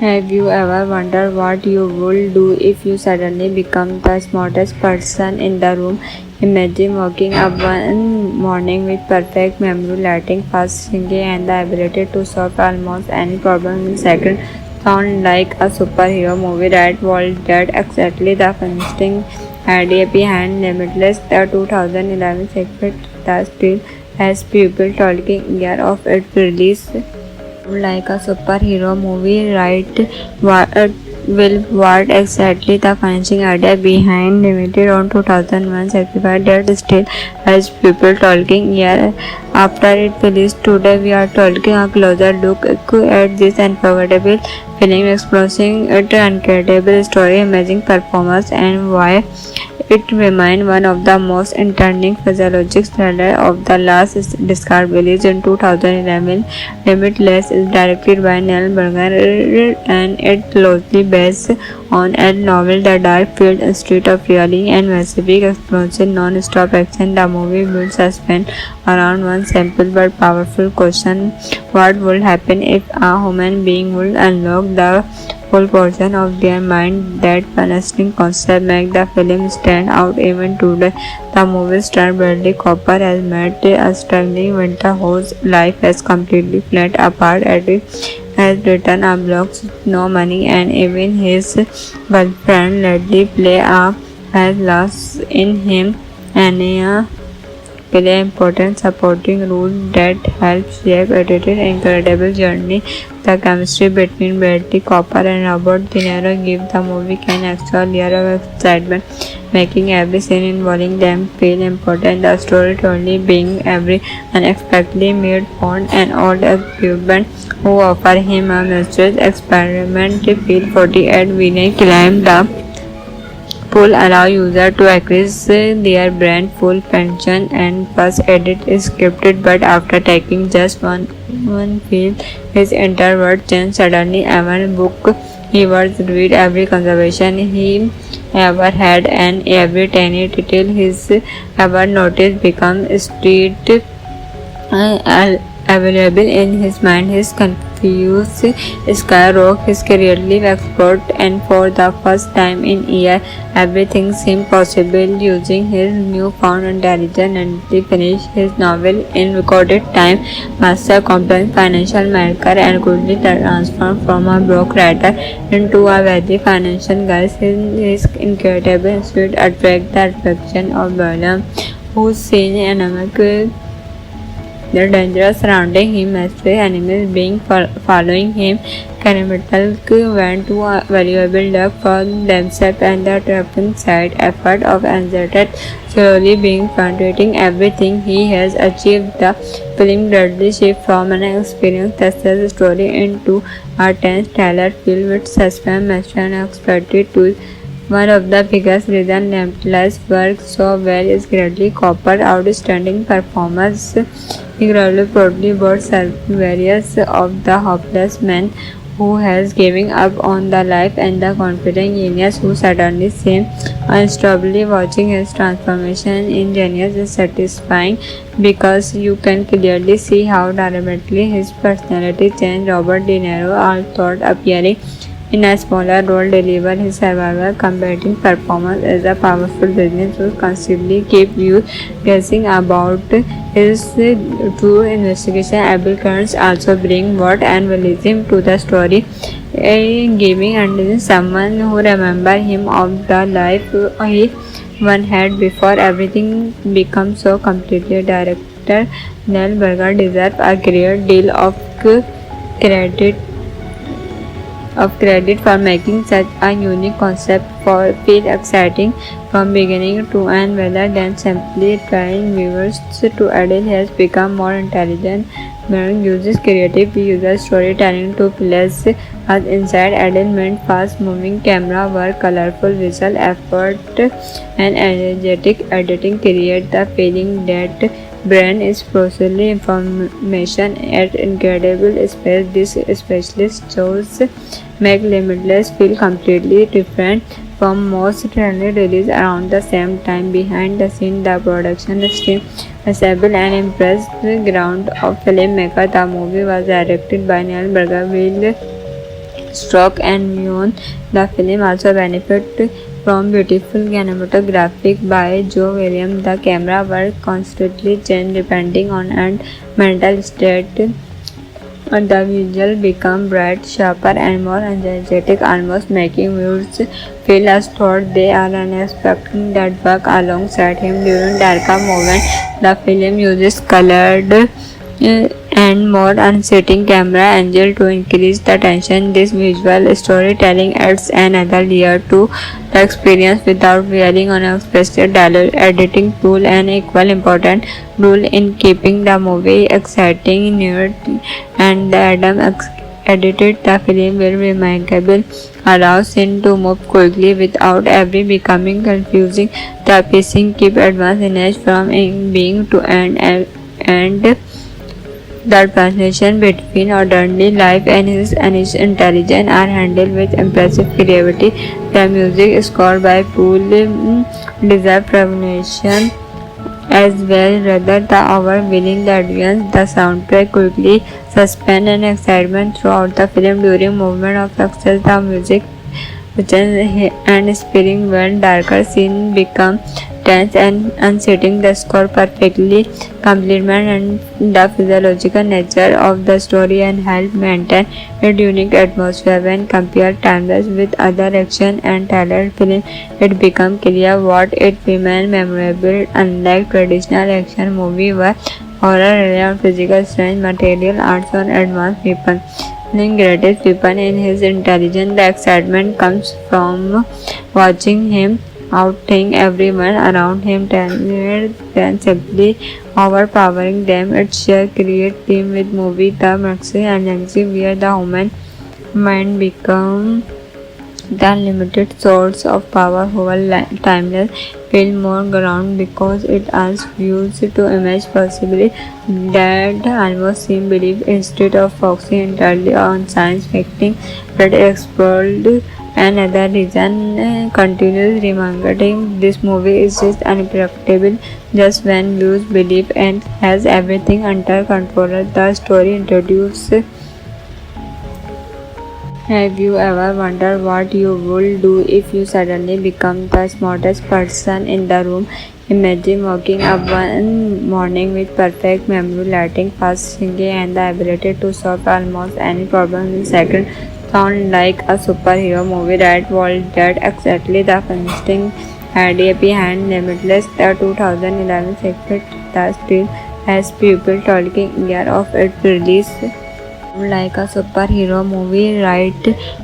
Have you ever wondered what you would do if you suddenly become the smartest person in the room? Imagine waking up one morning with perfect memory, lighting, fast thinking, and the ability to solve almost any problem in seconds. Sound like a superhero movie, right? Well, that exactly the fascinating idea behind Limitless, the 2011 sequel that still has people talking year of its release like a superhero movie, right? What exactly the financing idea behind limited on 2001 certified that still has people talking here after it released today. We are taking a closer look at this unforgettable film, exploring its incredible story, amazing performance, and why it remains one of the most entertaining physiologic thrillers of the last decade. Released in 2011, Limitless is directed by Neil Burger and it closely based on a novel The Dark Field Street of Reality and massive explosive non-stop action. The movie builds suspense around one simple but powerful question: what would happen if a human being would unlock the full portion of their mind? That fascinating concept makes the film stand out even today. The movie star Bradley Cooper has met a struggling winter whose life has completely fallen apart as he has written a blog, no money, and even his girlfriend Ledley play a has lost in him. Anya play important supporting role that helps shape edited incredible journey. The chemistry between Bradley Cooper and Robert De Niro give the movie an extra layer of excitement, making every scene involving them feel important. The storytelling being every unexpectedly made Bond an old occupant who offer him a mysterious experiment feel 48 villain climb the pool allow users to access their brand full pension and first edit is scripted but after taking just one field his entire world change suddenly. Every book he was read, every conversation he ever had and every tiny detail he's ever noticed become street available in his mind. His confused skyrock, his career expert, and for the first time in years, everything seemed possible. Using his newfound intelligence and he finished his novel in recorded time, master complex financial maker, and quickly transformed from a broke writer into a wealthy financial guy. His incredible suit attract the affection of Balaam, whose seen anemic the danger surrounding him, mysterious enemies being following him, cannibalistic went to a valuable luck for themselves and the triumphant side effort of anxiety slowly being frustrating everything he has achieved. The film gradually shifts from an experienced success story into a tense thriller filled with suspense, mystery and unexpected twists. One of the biggest reasons Limitless works so well is Bradley Cooper's outstanding performance. He proudly brought various of the hopeless man who has given up on the life and the confident genius who suddenly seems unstoppably. Watching his transformation in genius is satisfying because you can clearly see how dramatically his personality changed. Robert De Niro, although appearing in a smaller role, delivered his survival combating performance as a powerful business who constantly keep you guessing about his true investigation abilities. Also bring worth and realism to the story, giving understanding someone who remember him of the life he one had before everything becomes so completely. Director Neil Burger deserves a great deal of credit for making such a unique concept for feel exciting from beginning to end rather than simply trying viewers to adult has become more intelligent. Mirror uses creative user storytelling to place us inside adult meant fast moving camera work, colorful visual effort and energetic editing create the feeling that brand is processing information at incredible speed. This specialist shows make Limitless feel completely different from most trailer releases around the same time. Behind the scenes, the production team assembled an impressive ground of filmmaker. The movie was directed by Neil Burger, stroke and beyond. The film also benefit from beautiful cinematography by Joe Williams. The camera work constantly changed depending on and mental state. The visual become bright, sharper, and more energetic, almost making viewers feel as though they are unexpected that work alongside him during darker moments. The film uses colored and more unsettling camera angle to increase the tension. This visual storytelling adds another layer to the experience without relying on a special dialogue. Editing tool an equal important role in keeping the movie exciting, new, and the Adam edited the film will remarkable, allows him to move quickly without ever becoming confusing. The pacing keep advanced in from being to end and the transition between ordinary life and his intelligence are handled with impressive creativity. The music scored by Pool deserves recognition as well, rather the overwhelming the audience. The soundtrack quickly suspense and excitement throughout the film during movement of success. The music and inspiring when darker scenes become tense and unsettling. The score perfectly complements the physiological nature of the story and help maintain its unique atmosphere. When compared timeless with other action and thriller films, it becomes clear what it remains memorable. Unlike traditional action movies where horror relies on physical strength, material arts on advanced weapons. The greatest weapon in his intelligence. The excitement comes from watching him outthink everyone around him than simply overpowering them. Its sheer create team with movie the maxi energy where the human mind become the unlimited source of power. Whole timeless feel more ground because it asks views to imagine possibly that almost seem believe instead of focusing entirely on science fiction that explored another reason continues reminding this movie is just unpredictable just when views believe and has everything under control. The story introduces. Have you ever wondered what you would do if you suddenly become the smartest person in the room? Imagine waking up one morning with perfect memory, lighting, fast thinking, and the ability to solve almost any problem in seconds. Sound like a superhero movie, right? Well, that's exactly the fascinating idea behind Limitless. The 2011 sequel that still has people talking year of its release like a superhero movie, right?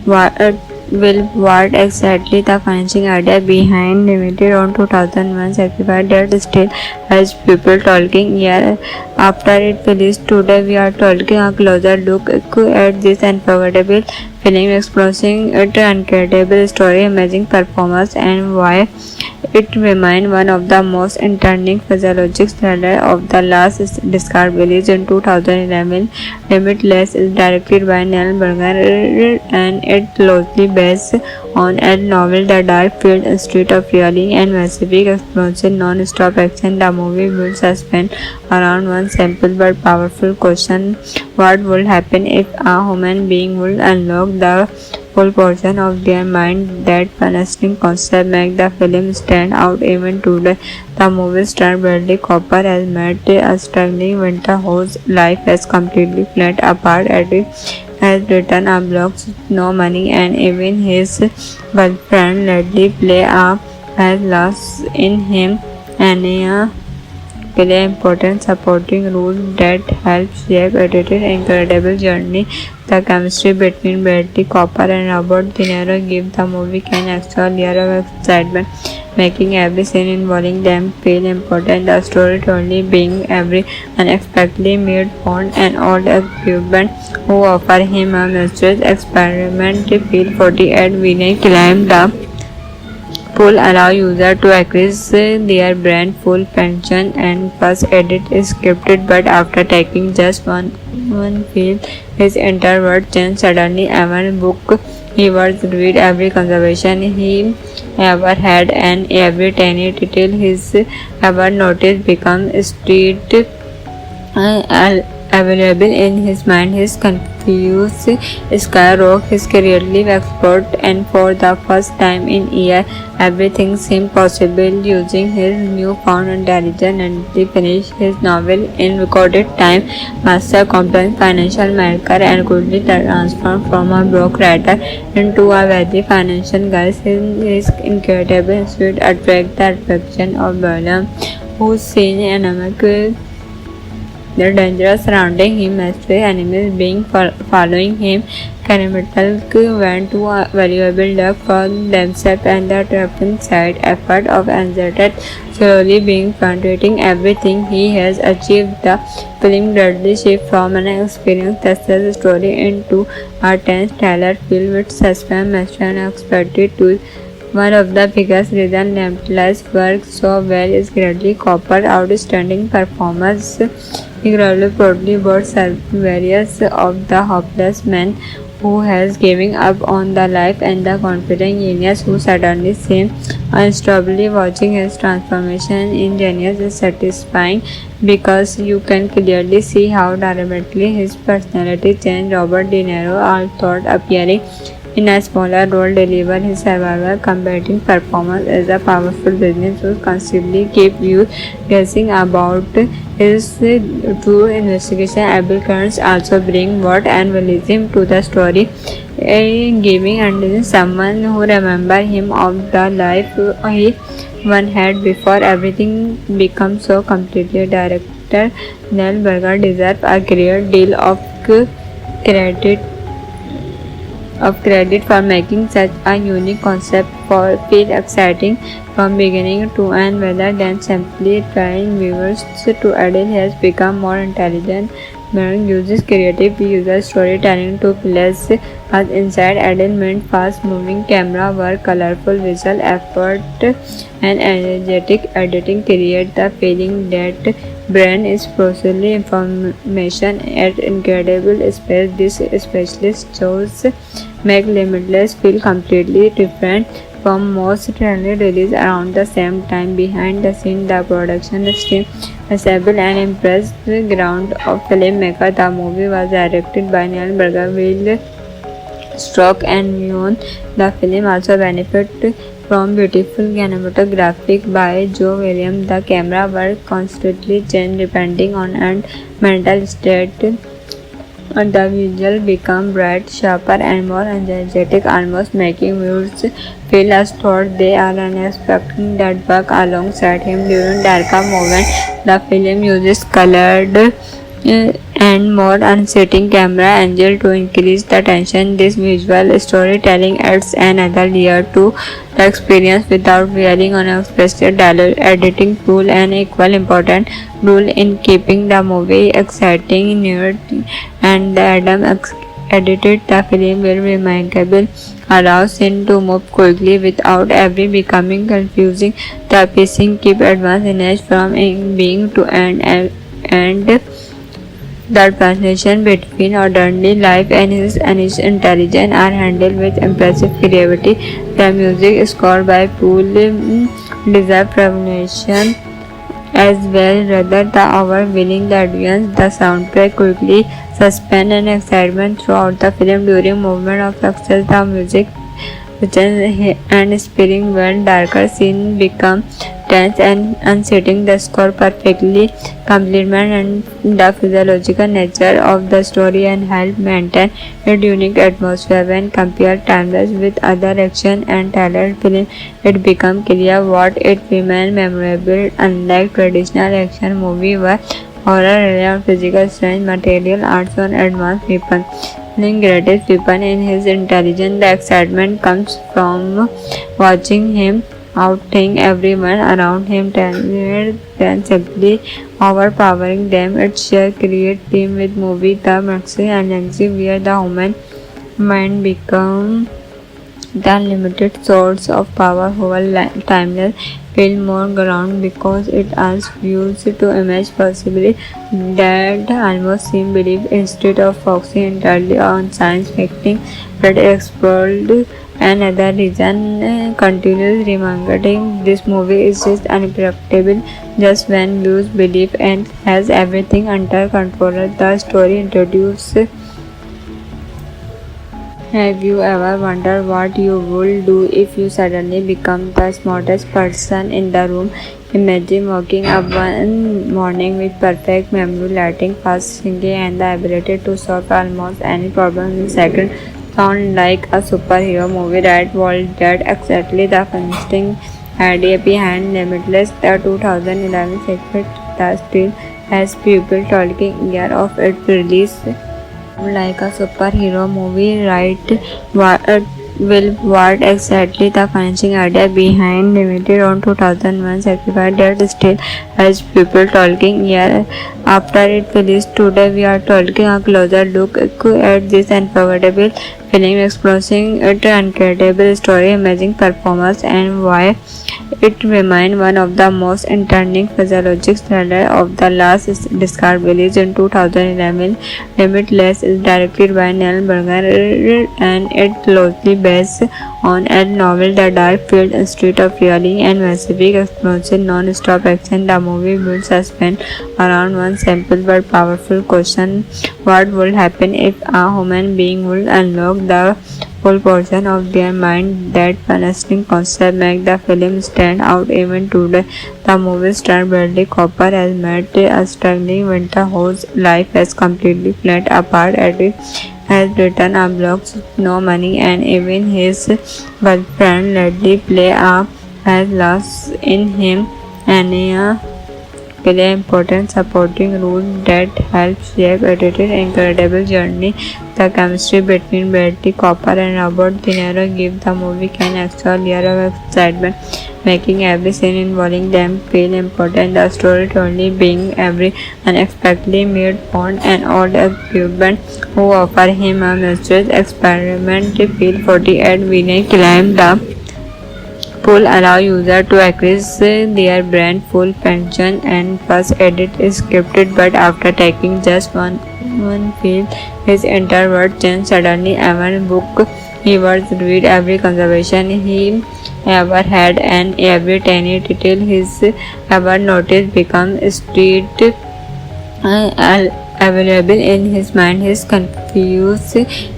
What exactly the financing idea behind limited on 2001 sacrifice that still has people talking year after it released? Today we are taking a closer look at this unforgettable film, exploring its incredible story, amazing performance, and why it remains one of the most entertaining physiologic thrillers of the last decade. Released in 2011, Limitless is directed by Neil Burger and it closely based on a novel. The dark field instead of realism and massive explosive non-stop action. The movie builds suspense around one simple but powerful question: what would happen if a human being would unlock the full portion of their mind? That fascinating concept makes the film stand out even today. The movie star Bradley Cooper has met a struggling winter whose life has completely fallen apart as he has written a blog, no money, and even his girlfriend Ledley play has lost in him and play important supporting role that helps shape edited incredible journey. The chemistry between Bradley Cooper and Robert De Niro gives the movie an extra layer of excitement, making every scene involving them feel important. The storytelling being every unexpectedly made Bond and old equipment who offer him a mysterious experiment feel 48 villain climb the pool allow user to access their brand full pension and first edit is scripted, but after taking just one feel his entire world change suddenly. Every book he was read, every conversation he ever had, and every tiny detail he's ever noticed become street available in his mind. His confused skyrocket his clearly explored, and for the first time in years, everything seemed possible. Using his newfound intelligence and he finished his novel in recorded time, mastered complex financial miracle, and quickly transformed from a broke writer into a wealthy financial guy. His incredible suite attract the attraction of Balaam, whose seen enemy the danger surrounding him, mystery enemies being following him. Criminals went to a valuable luck for themselves, and the trapping side effort of anxiety slowly being frustrating everything he has achieved. The film gradually shifts from an experienced tester story into a tense thriller filled with suspense, mystery, and unexpected twists. One of the biggest reasons Lamplight's works so well is Bradley Cooper's outstanding performance. He proudly brought various of the hopeless man who has given up on the life and the confident genius who suddenly seems unstoppably. Watching his transformation in genius is satisfying because you can clearly see how dramatically his personality changed. Robert De Niro, although appearing in a smaller role, delivered his survival combating performance as a powerful business who constantly keep you guessing about his true investigation. Abel Kearns also bring what and realism to the story, giving and someone who remember him of the life he one had before everything becomes so completely. Director Neil Burger deserves a great deal of credit for making such a unique concept for feel exciting from beginning to end rather than simply trying viewers to Adele has become more intelligent. Merrick uses creative user storytelling to place us inside. Adele meant fast-moving camera work, colorful visual effort, and energetic editing create the feeling that brain is processing information at incredible speed. This specialist shows make Limitless feel completely different from most trailer releases around the same time. Behind the scenes, the production team assembled an impressive ground of filmmaker. The movie was directed by Neil Burger, Will Stroke, and Mune. The film also benefited from beautiful cinematography by Joe Williams. The camera work constantly changed depending on and mental state. The visual become bright, sharper, and more energetic, almost making viewers feel as though they are unexpecting that work alongside him during darker moments. The film uses colored and more unsettling camera angle to increase the tension. This visual storytelling adds another layer to the experience without relying on expressive dialogue. Editing tool an equal important role in keeping the movie exciting, new, and the Adam edited the film will remarkable, allows him to move quickly without ever becoming confusing. The pacing keep advanced in from being to end, and the transition between ordinary life and his intelligence are handled with impressive creativity. The music scored by Paul deserves recognition as well, rather the overwhelming the audience. The soundtrack quickly suspense and excitement throughout the film during movement of success. The music and spinning when darker scene become tense and unsettling. The score perfectly complement and the physiological nature of the story and help maintain a unique atmosphere. When compared Timeless with other action and thriller films, it becomes clear what it remains memorable. Unlike traditional action movies where horror relies on physical strength, material arts on advanced weapons. The greatest weapon in his intelligence, the excitement comes from watching him outthink everyone around him than simply overpowering them. It's sheer create theme with movie the maxi and Nancy where the human mind become the limited source of power. Over Timeless feel more ground because it asks viewers to imagine possibly that almost seem believe instead of focusing entirely on science fiction that explored Another reason continues remembering this movie is just unpredictable. Just when views believe and has everything under control, the story introduces. Have you ever wondered what you would do if you suddenly become the smartest person in the room? Imagine waking up one morning with perfect memory, lighting, fast thinking, and the ability to solve almost any problem in seconds. Sound like a superhero movie, right? Well, that exactly the fascinating idea behind Limitless. The 2011 sequel that still has people talking year of its release like a superhero movie, right? What exactly the financing idea behind limited on 2001 certified that still has people talking year after it released today? We are taking a closer look at this unforgettable film, exploring its incredible story, amazing performance, and why it remains one of the most entertaining physiologic thrillers of the last decade. Released in 2011, Limitless is directed by Neil Burger and it closely based on a novel The Dark Field Institute of Reality and Pacific explosive non-stop action. The movie builds suspense around one simple but powerful question: what would happen if a human being would unlock the full portion of their mind? That fascinating concept makes the film stand out even today. The movie star Bradley Cooper has met a struggling winter whose life has completely fallen apart and he has written a blog, no money, and even his girlfriend Ledley play a has lost in him. Anya play important supporting role that helps shape edited incredible journey. The chemistry between Bradley Cooper and Robert De Niro give the movie an extra layer of excitement, making every scene involving them feel important. The storytelling being every unexpectedly meet Bond and old occupant who offer him a mysterious experiment feel 48 winning climb the pool allow user to access their brand full pension and first edit is scripted but after taking just one field his entire world changed suddenly. Even book he was read every conversation he ever had and every tiny detail he's ever noticed become street available in his mind. His confused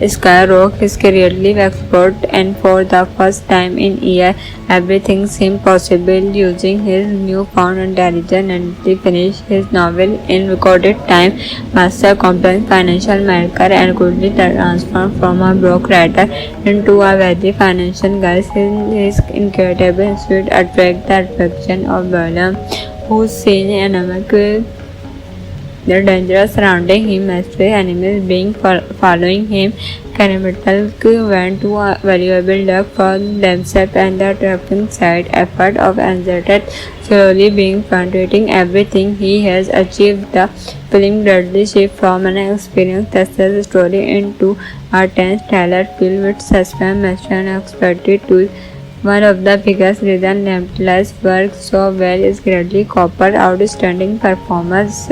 skyrocket his careerly expert and for the first time in years everything seemed possible. Using his newfound intelligence and to finish his novel in recorded time, master complex financial maker and quickly transformed from a broke writer into a wealthy financial guy. His incredible suit attract the attraction of William, whose seen economic the danger surrounding him, mysterious enemies being following him, Cannibal went to a valuable luck for themselves and the trapping side effort of anxiety slowly being frustrating everything he has achieved. The film gradually shifts from an experienced tester story into a tense thriller filled with suspense, mystery and unexpected twists. One of the biggest reasons Limitless works so well is Bradley Cooper's outstanding performance.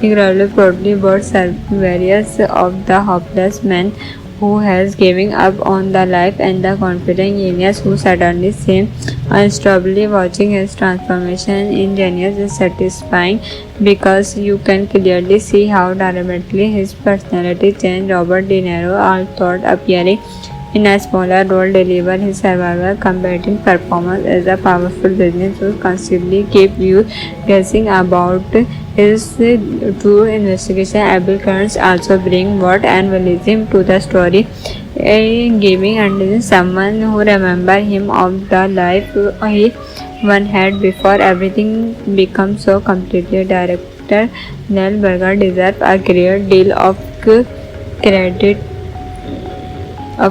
He proudly brought various of the hopeless man who has given up on the life and the confident genius who suddenly seems unstoppably. Watching his transformation in genius is satisfying because you can clearly see how dramatically his personality changed. Robert De Niro, although appearing in a smaller role, delivered his survival combating performance as a powerful business who constantly keep you guessing about his true investigation abilities. Also bring what and realism to the story, giving under someone who remember him of the life he one had before everything becomes so completely. Director Neil Burger deserves a great deal of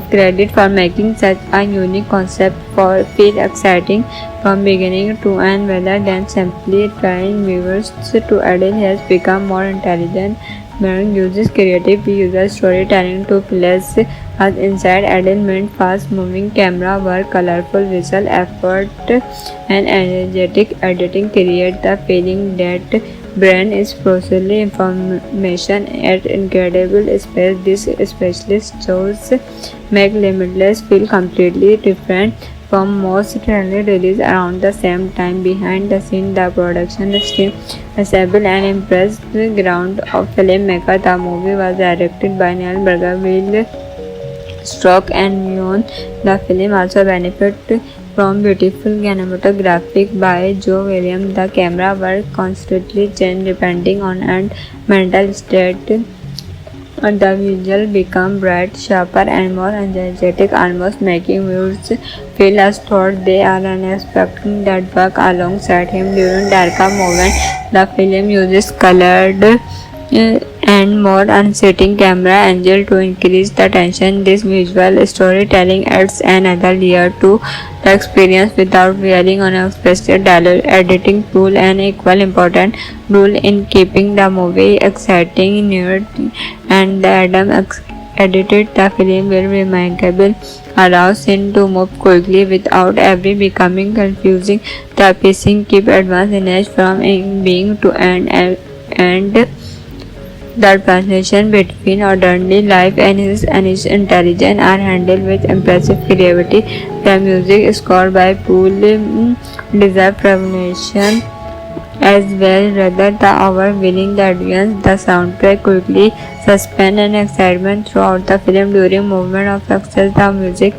credit for making such a unique concept for feel exciting from beginning to end rather than simply trying viewers to adult has become more intelligent. Marine uses creative user storytelling to place us inside adult fast moving camera work, colorful visual effort and energetic editing create the feeling that brain is processing information at incredible speed. This specialist shows make Limitless feel completely different from most trailer releases around the same time. Behind the scenes, the production team assembled an impressive ground of filmmaker. The movie was directed by Neil Burger, Will Stroke and Beyond. The film also benefited from beautiful cinematography by Joe Williams. The camera work constantly changed depending on and mental state. The visual become bright, sharper, and more energetic, almost making viewers feel as though they are unexpecting that work alongside him during darker moments. The film uses colored and more unsettling camera angle to increase the tension. This visual storytelling adds another layer to the experience without relying on expressive dialogue. Editing tool an equal important role in keeping the movie exciting, new, and the Adam edited the film will remarkable, allows him to move quickly without ever becoming confusing. The pacing keep advanced from being to end and the transition between ordinary life and his intelligence are handled with impressive creativity. The music scored by Paul deserves recognition as well, rather the overwhelming the audience. The soundtrack quickly suspense and excitement throughout the film during movement of success. The music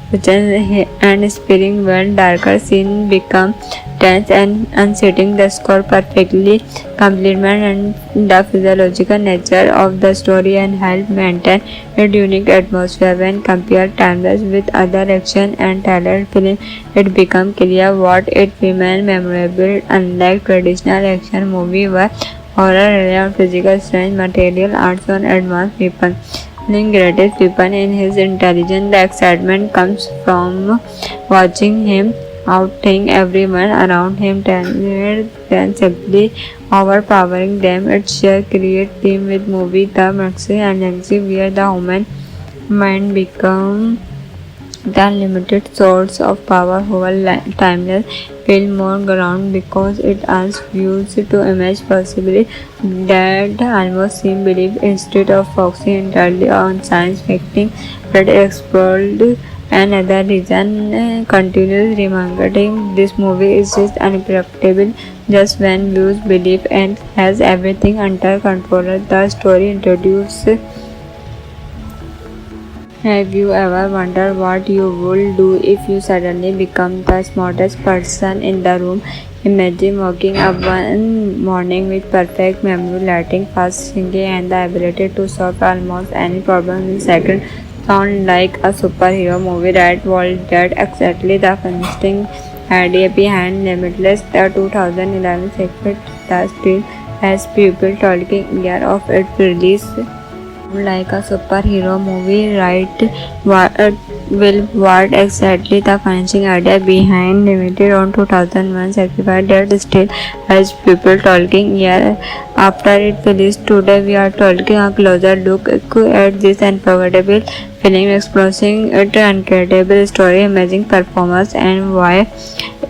and inspiring when darker scenes become tense and unsettling. The score perfectly complements the physiological nature of the story and help maintain a unique atmosphere. When compared Timeless with other action and thriller films, it becomes clear what it remains memorable. Unlike traditional action movies where horror relies on physical strength, material arts on advanced weapons. The greatest weapon in his intelligence. The excitement comes from watching him outthink everyone around him than simply overpowering them. Its sheer create theme with movie The Maxi and Nancy where the human mind becomes the limited source of power over Timeless feel more ground because it asks viewers to imagine possibly that almost seem belief instead of focusing entirely on science fiction that explored another reason continues remembering this movie is just unpredictable just when viewers believe and has everything under control. The story introduces. Have you ever wondered what you would do if you suddenly become the smartest person in the room? Imagine waking up one morning with perfect memory, lighting, fast thinking, and the ability to solve almost any problem in seconds. Sound like a superhero movie, right? Well, that exactly the fascinating idea behind Limitless. The 2011 sequel that still has people talking year of its release like a superhero movie, right? What exactly the financing idea behind limited on 2001 certified that still has people talking year after it released? Today we are taking a closer look at this unforgettable film, exploring its incredible story, amazing performance, and why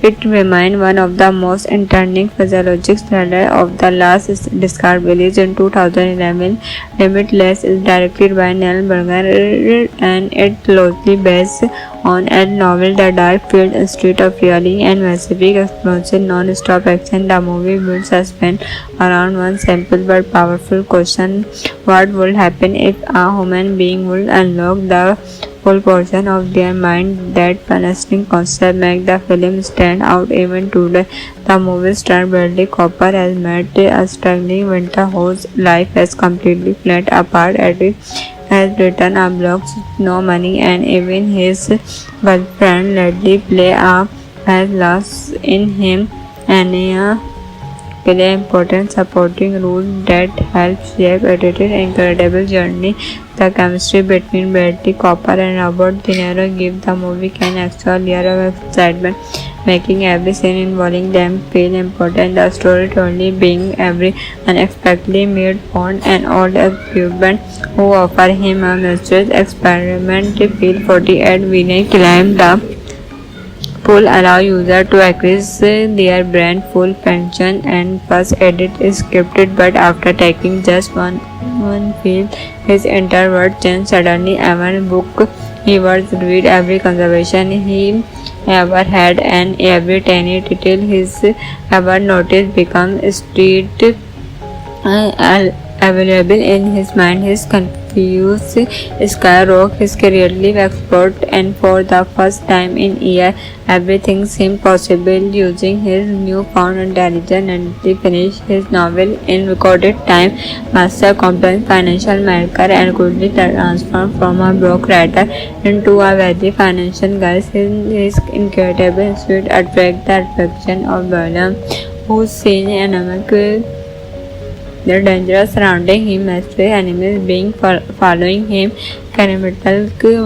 it remains one of the most entertaining physiologic thrillers of the last decade. Released in 2011, Limitless is directed by Neil Burger and it closely based on a novel. The dark field instead of reality and massive explosive non-stop action. The movie builds suspense around one simple but powerful question: what would happen if a human being would unlock the full portion of their mind? That fascinating concept makes the film stand out even today. The movie star Bradley Cooper has met a struggling winter whose life has completely fallen apart as he has written a blog, no money, and even his girlfriend Ledley play a has lost in him. Anya play important supporting role that helps shape edited incredible journey. The chemistry between Bradley Cooper and Robert De Niro gives the movie an extra layer of excitement, making every scene involving them feel important. The storytelling being every unexpectedly made fun and old equipment who offer him a mysterious experiment. Feel 48 Vinay climbed the pull allow user to access their brand full function, and first edit is scripted, but after taking just one field, his entire word change suddenly. Every book he was read, every conversation he ever had, and every tiny detail he's ever noticed become street available in his mind. His confused skyrock, his creative expert, and for the first time in years, everything seemed possible. Using his newfound intelligence, and he finished his novel in recorded time, master complex financial maker, and quickly transformed from a broke writer into a wealthy financial guy. His incredible spirit attracted the affection of Balaam, whose seen economic the danger surrounding him, mysterious enemies being following him, Cannibal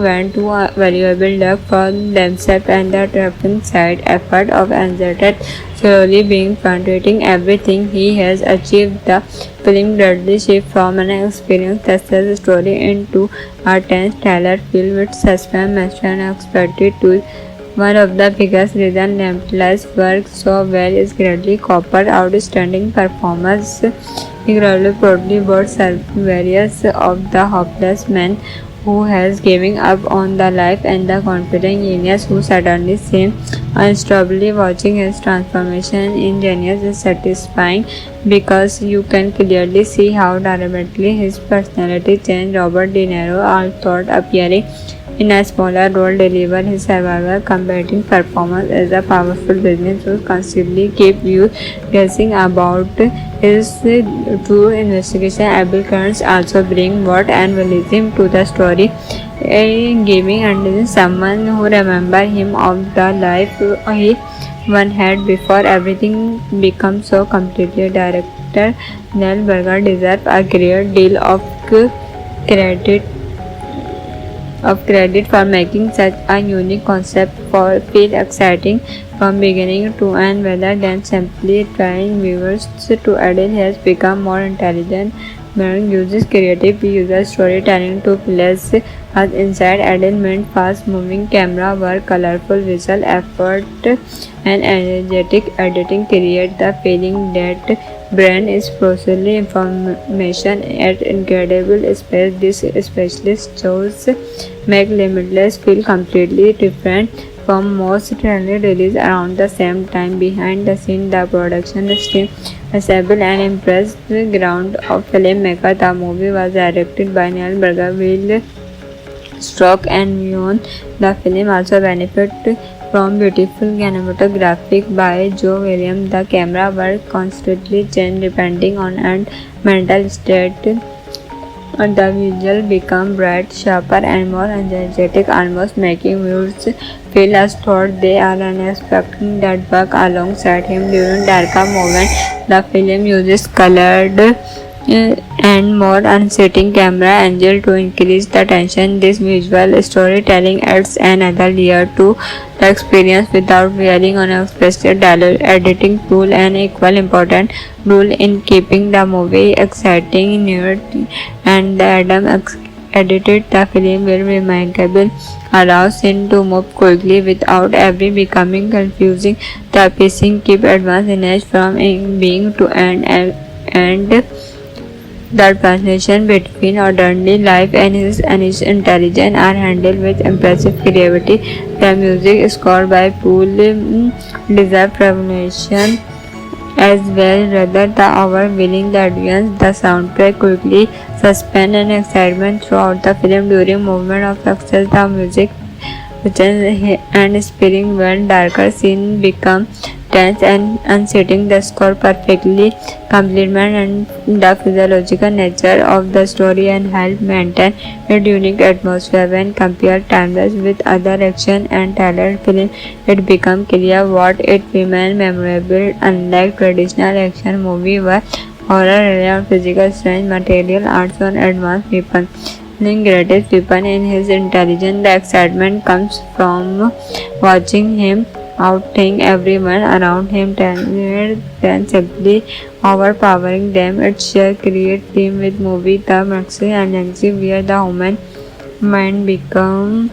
went to a valuable luck for themselves, and the trapping side effort of anxiety slowly being penetrating everything he has achieved. The film gradually shifts from an experienced success story into a tense thriller filled with suspense, mystery, and unexpected twists. One of the biggest reasons Lamplighter's works so well is Bradley Cooper's outstanding performance. He proudly brought various of the hopeless man who has given up on the life, and the confident genius who suddenly seems unstoppably. Watching his transformation in genius is satisfying because you can clearly see how dramatically his personality changed. Robert De Niro, although appearing in a smaller role, delivered his survivor combating performance as a powerful business who constantly keep you guessing about his true investigation. Abel Kearns also bring worth and realism to the story, giving and someone who remember him of the life he one had before everything becomes so completely. Director Neil Burger deserves a great deal of credit for making such a unique concept feel exciting from beginning to end, rather than simply trying viewers to. Adele has become more intelligent. Mering uses creative user storytelling to place us inside. Adele meant fast-moving camera work, colorful visual effort, and energetic editing create the feeling that brand is processing information at incredible speed. This specialist shows make Limitless feel completely different from most trendy releases around the same time. Behind the scenes, the production team assembled an impressive ground of filmmaker. The movie was directed by Neil Burger, Will Stroke, and beyond. The film also benefited from beautiful cinematography by Joe Williams. The camera work constantly changed depending on and mental state. The visual become bright, sharper, and more energetic, almost making viewers feel as though they are unexpecting that work alongside him during darker moments. The film uses colored and more unsettling camera angle to increase the tension. This visual storytelling adds another layer to the experience without relying on unexpected dialogue. Editing tool an equal important role in keeping the movie exciting, new, and the Adam edited the film will remarkable, allows it to move quickly without ever becoming confusing. The pacing keep advanced in from being to end, and the transition between ordinary life and his intelligence are handled with impressive creativity. The music scored by Paul deserves recognition as well, rather the overwhelming the audience. The soundtrack quickly suspense and excitement throughout the film during moment of success. The music and inspiring when darker scenes become tense and unsettling. The score perfectly complements and the physiological nature of the story and help maintain a unique atmosphere. When compared Timeless with other action and thriller films, it becomes clear what it remains memorable. Unlike traditional action movies where horror relies on physical strength, material arts on advanced weapons. The greatest weapon in his intelligence, the excitement comes from watching him outthink everyone around him, than simply overpowering them. It sheer create theme with movie The Maxi and Yanxi, where the human mind become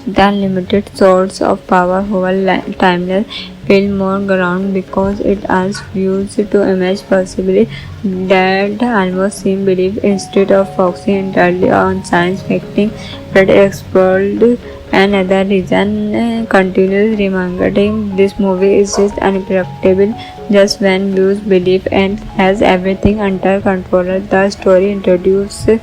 The limited source of power over timeless feel more ground because it asks views to imagine possibly that almost seem belief instead of focusing entirely on science fiction that explored another reason continues remembering this movie is just unpredictable just when views believe and has everything under control. The story introduces.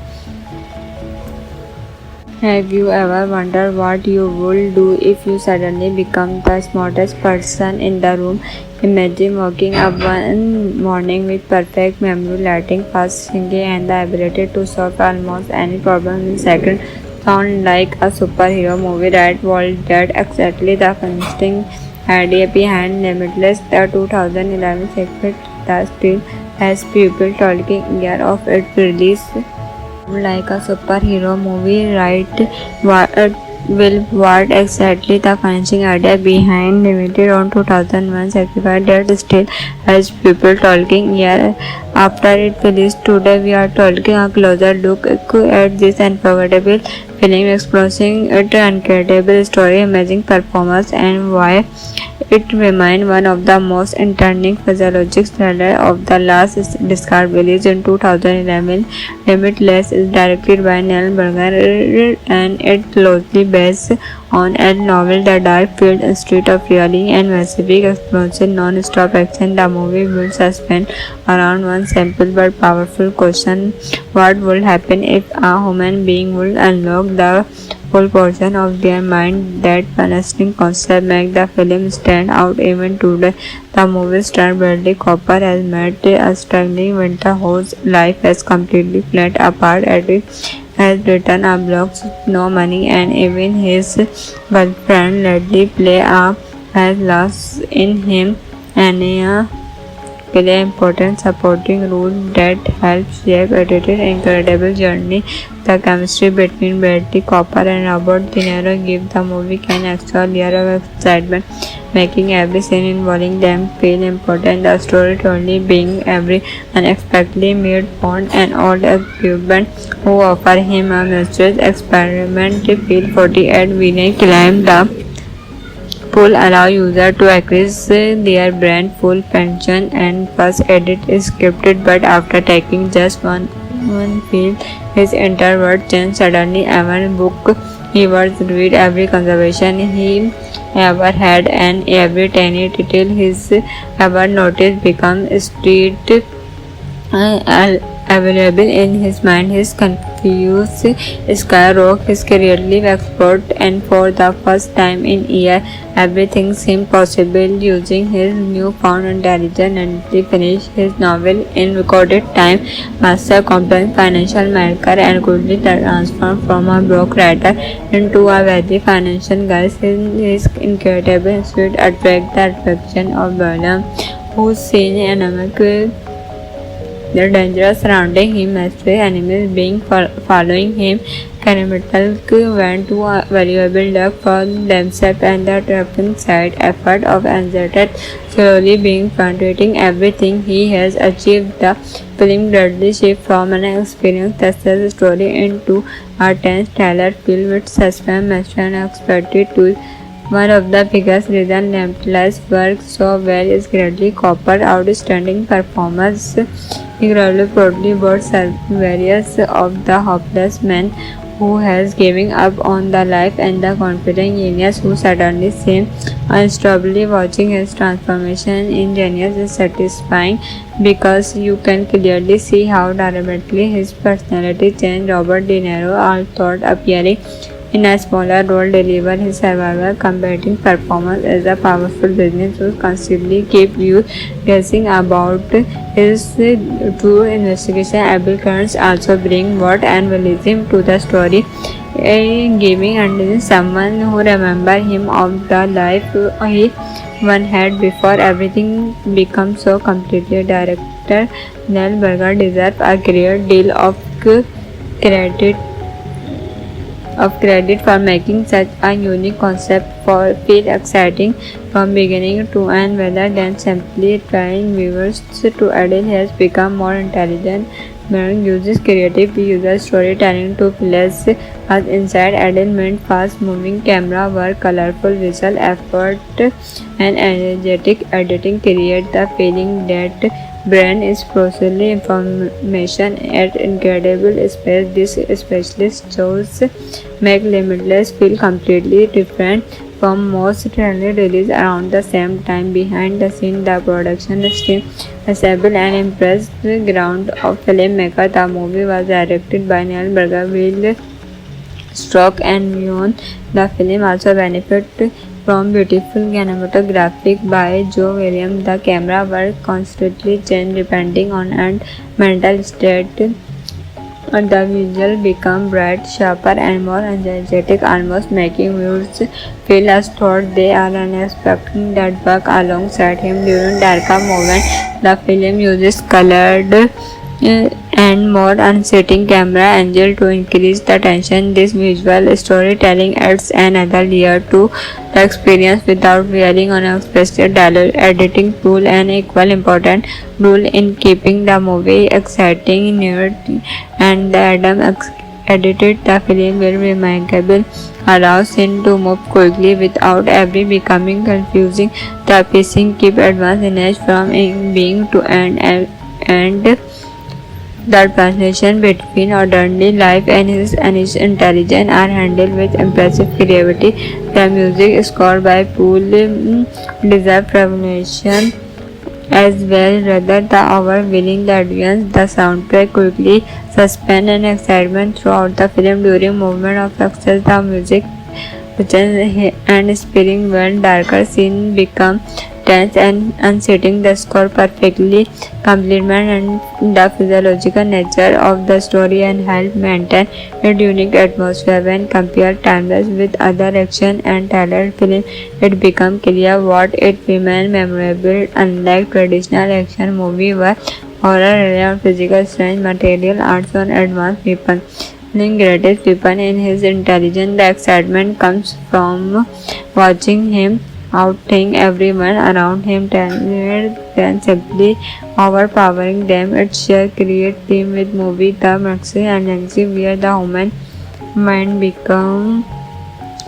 Have you ever wondered what you would do if you suddenly become the smartest person in the room? Imagine waking up one morning with perfect memory, lighting, fast thinking, and the ability to solve almost any problem in seconds. Sound like a superhero movie, right? Well, that exactly the constant idea behind Limitless, the 2011 sequel that still has people talking year of its release. Like a superhero movie, right? What exactly the financing idea behind limited on 2001 certified that still has people talking year after it released. Today we are taking a closer look at this unforgettable film, exploring its incredible story, amazing performance, and why it remains one of the most entertaining physiologic thrillers of the last decade. Released in 2011, Limitless is directed by Neil Burger and it closely based on a novel The Dark Field Street of Reality and Pacific explosive non-stop action. The movie will suspense around one simple but powerful question: what would happen if a human being would unlock the full portion of their mind? That fascinating concept makes the film stand out even today. The movie star Bradley Cooper has met a struggling winter whose life has completely fallen apart as he has written a blog, no money, and even his girlfriend Ledley play a has lost in him. Anya play important supporting role that helps shape edited incredible journey. The chemistry between Bradley Cooper and Robert De Niro give the movie an extra layer of excitement, making every scene involving them feel important. The storytelling being every unexpectedly made Bond an old occupant who offer him a mysterious experiment feel 48 villain climb the pool allow user to access their brand full pension and first edit is scripted but after taking just one field his entire world changed suddenly. Every book he was read, every conversation he ever had and every tiny detail he's ever noticed become street available in his mind. His confused skyrock, his careerly expert, and for the first time in years, everything seemed possible. Using his newfound intelligence and he finished his novel in recorded time, master complex financial maker, and quickly transformed from a broke writer into a wealthy financial guy. His incredible suite attract the attraction of Burnham, whose seen anemic the danger surrounding him, mysterious enemies being following him, Cannibal went to a valuable luck for themselves and the trapping side effort of anxiety slowly being frustrating everything he has achieved. The film gradually shifts from an experienced success story into a tense thriller filled with suspense, mystery and unexpected twists. One of the biggest reasons Limitless works so well is Bradley Cooper's outstanding performance. He proudly brought various of the hopeless man who has given up on the life and the confident genius who suddenly seems unstoppably. Watching his transformation in genius is satisfying because you can clearly see how dramatically his personality changed. Robert De Niro, although appearing in a smaller role, delivered his survival combating performance as a powerful business who constantly keep you guessing about his true investigation abilities. Also bring what and realism to the story, giving and someone who remember him of the life he one had before everything becomes so completely. Director Neil Burger deserves a great deal of credit for making such a unique concept for feel exciting from beginning to end rather than simply trying viewers to. Adele has become more intelligent Merrick uses creative visual storytelling to place us inside element. Fast-moving camera work, colorful visual effort, and energetic editing create the feeling that brain is processing information at incredible speed. This specialist shows make Limitless feel completely different from most trailer releases around the same time. Behind the scenes, the production team assembled an impressive ground of filmmaker. The movie was directed by Neil Berger, Will Stroke, and Beyond. The film also benefited from beautiful cinematography by Joe Williams. The camera work constantly changed depending on and mental state. The visual become bright, sharper, and more energetic, almost making viewers feel as though they are unexpecting that work alongside him during darker moments. The film uses colored and more unsettling camera angle to increase the tension. This visual storytelling adds another layer to the experience without relying on expressive dialogue. Editing tool an equal important role in keeping the movie exciting, and the Adam edited the film will remarkable, allows him to move quickly without ever becoming confusing. The pacing keep advanced image from being to end, and the transition between ordinary life and his intelligence are handled with impressive creativity. The music scored by Paul deserves recognition as well, rather the overwhelming the audience. The soundtrack quickly suspense and excitement throughout the film. During movement of success, the music and inspiring when darker scenes become tense and unsettling. The score perfectly complements the physiological nature of the story and help maintain a unique atmosphere. When compared Timeless with other action and thriller films, it becomes clear what it remains memorable. Unlike traditional action movies where horror relies on physical strength, material arts on advanced weapons. The greatest weapon in his intelligence, the excitement comes from watching him outthink everyone around him, talented than simply overpowering them. It sheer create theme with movie The Maxi and Legacy, where the human mind become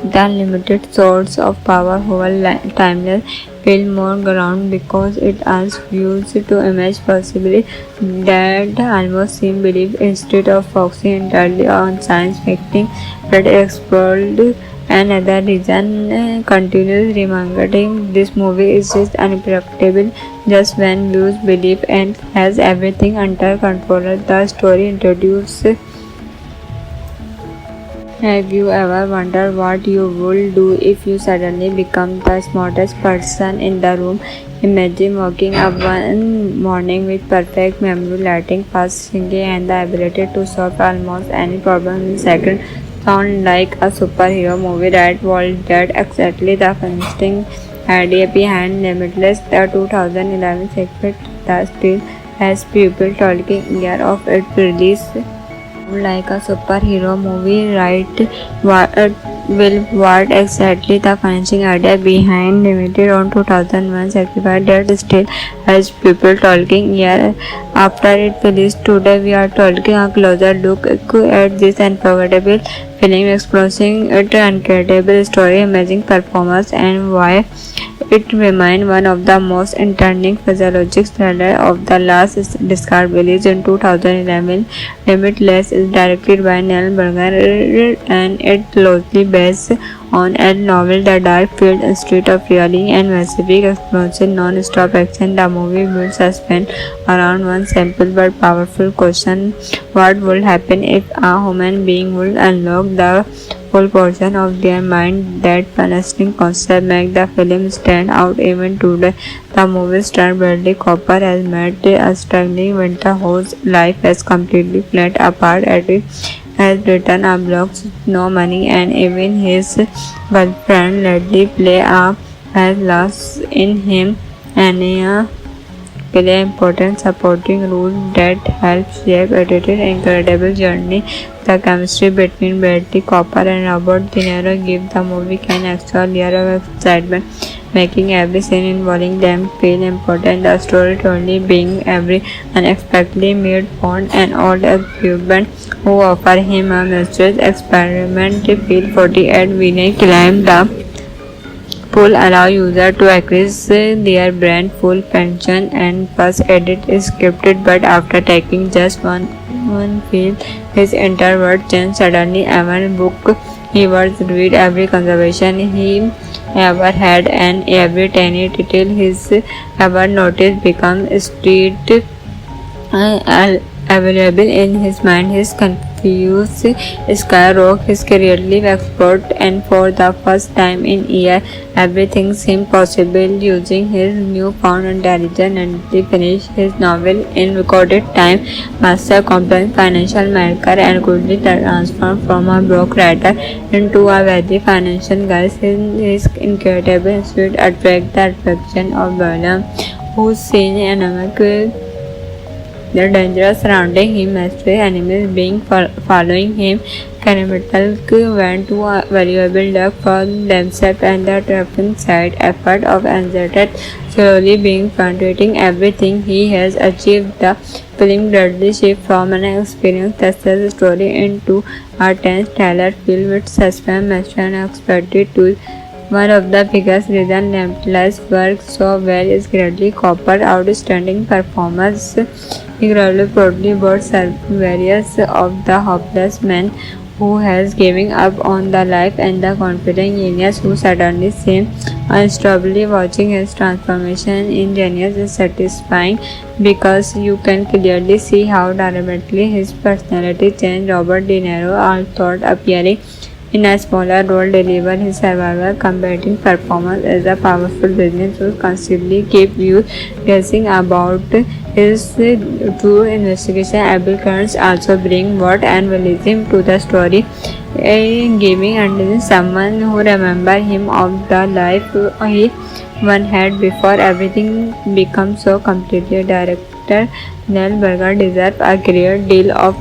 the limited source of power. Whole Timeless feel more ground because it asks viewers to imagine possibly that almost seem belief instead of focusing entirely on science fiction that explored another reason. Continues reminding this movie is just unpredictable just when viewers believe and has everything under control. The story introduces. Have you ever wondered what you would do if you suddenly become the smartest person in the room? Imagine waking up one morning with perfect memory, lighting, fast thinking, and the ability to solve almost any problem in seconds. Sound like a superhero movie, right? Well, that exactly the fascinating idea behind Limitless. The 2011 sequel that still has people talking year of its release. Like a superhero movie, right? What exactly the financing idea behind Limited on 2001 certified that still has people talking year after it released? Today we are taking a closer look at this unforgettable film, exploring its incredible story, amazing performance, and why it remains one of the most entertaining physiologic thrillers of the last decade. Released in 2011, Limitless is directed by Neil Berger and it closely based on a novel. The dark field instead of realism and massive explosion, non-stop action. The movie builds suspense around one simple but powerful question: what would happen if a human being would unlock the full portion of their mind? That fascinating concept makes the film stand out even today. The movie star Bradley Cooper has met a struggling winter whose life has completely fallen apart as it has written a blog, no money, and even his girlfriend Ledley play a has lost in him. Anya play important supporting role that helps shape edited incredible journey. The chemistry between Bradley Cooper and Robert De Niro give the movie an extra layer of excitement. making every scene involving them feel important. The storytelling being every unexpectedly made fond and old occupant who offer him a mysterious experiment. Feel 48 Vinay climb the pool allow user to access their brand full pension and first edit is scripted, but after taking just one feel his entire world change suddenly. Every book he was read, every conversation he ever had, and every tiny detail he's ever noticed become street available in his mind. His confused skyrock his creative expert, and for the first time in year everything seemed possible. Using his newfound intelligence and he finished his novel in recorded time, master complex financial maker, and quickly transformed from a broke writer into a wealthy financial guy. His incredible suite attract the affection of Balaam, whose seen economic the danger surrounding him, mysterious enemies being following him, cannibalistic went to a valuable luck for themselves, and the terrifying side effect of anxiety slowly being penetrating everything he has achieved. The film gradually shifts from an experienced tester story into a tense thriller filled with suspense, mystery, and unexpected twists. One of the biggest reasons Lamplighter's works so well is Bradley Cooper's outstanding performance. He proudly brought various of the hopeless man who has given up on the life and the confident genius who suddenly seems unstoppably. Watching his transformation in genius is satisfying because you can clearly see how dramatically his personality changed. Robert De Niro, although appearing in a smaller role, delivered his survival combating performance as a powerful business who constantly keep you guessing about his true investigation. Abel Kearns also bring worth and realism to the story, giving and someone who remember him of the life he one had before everything becomes so completely. Director Neil Burger deserves a great deal of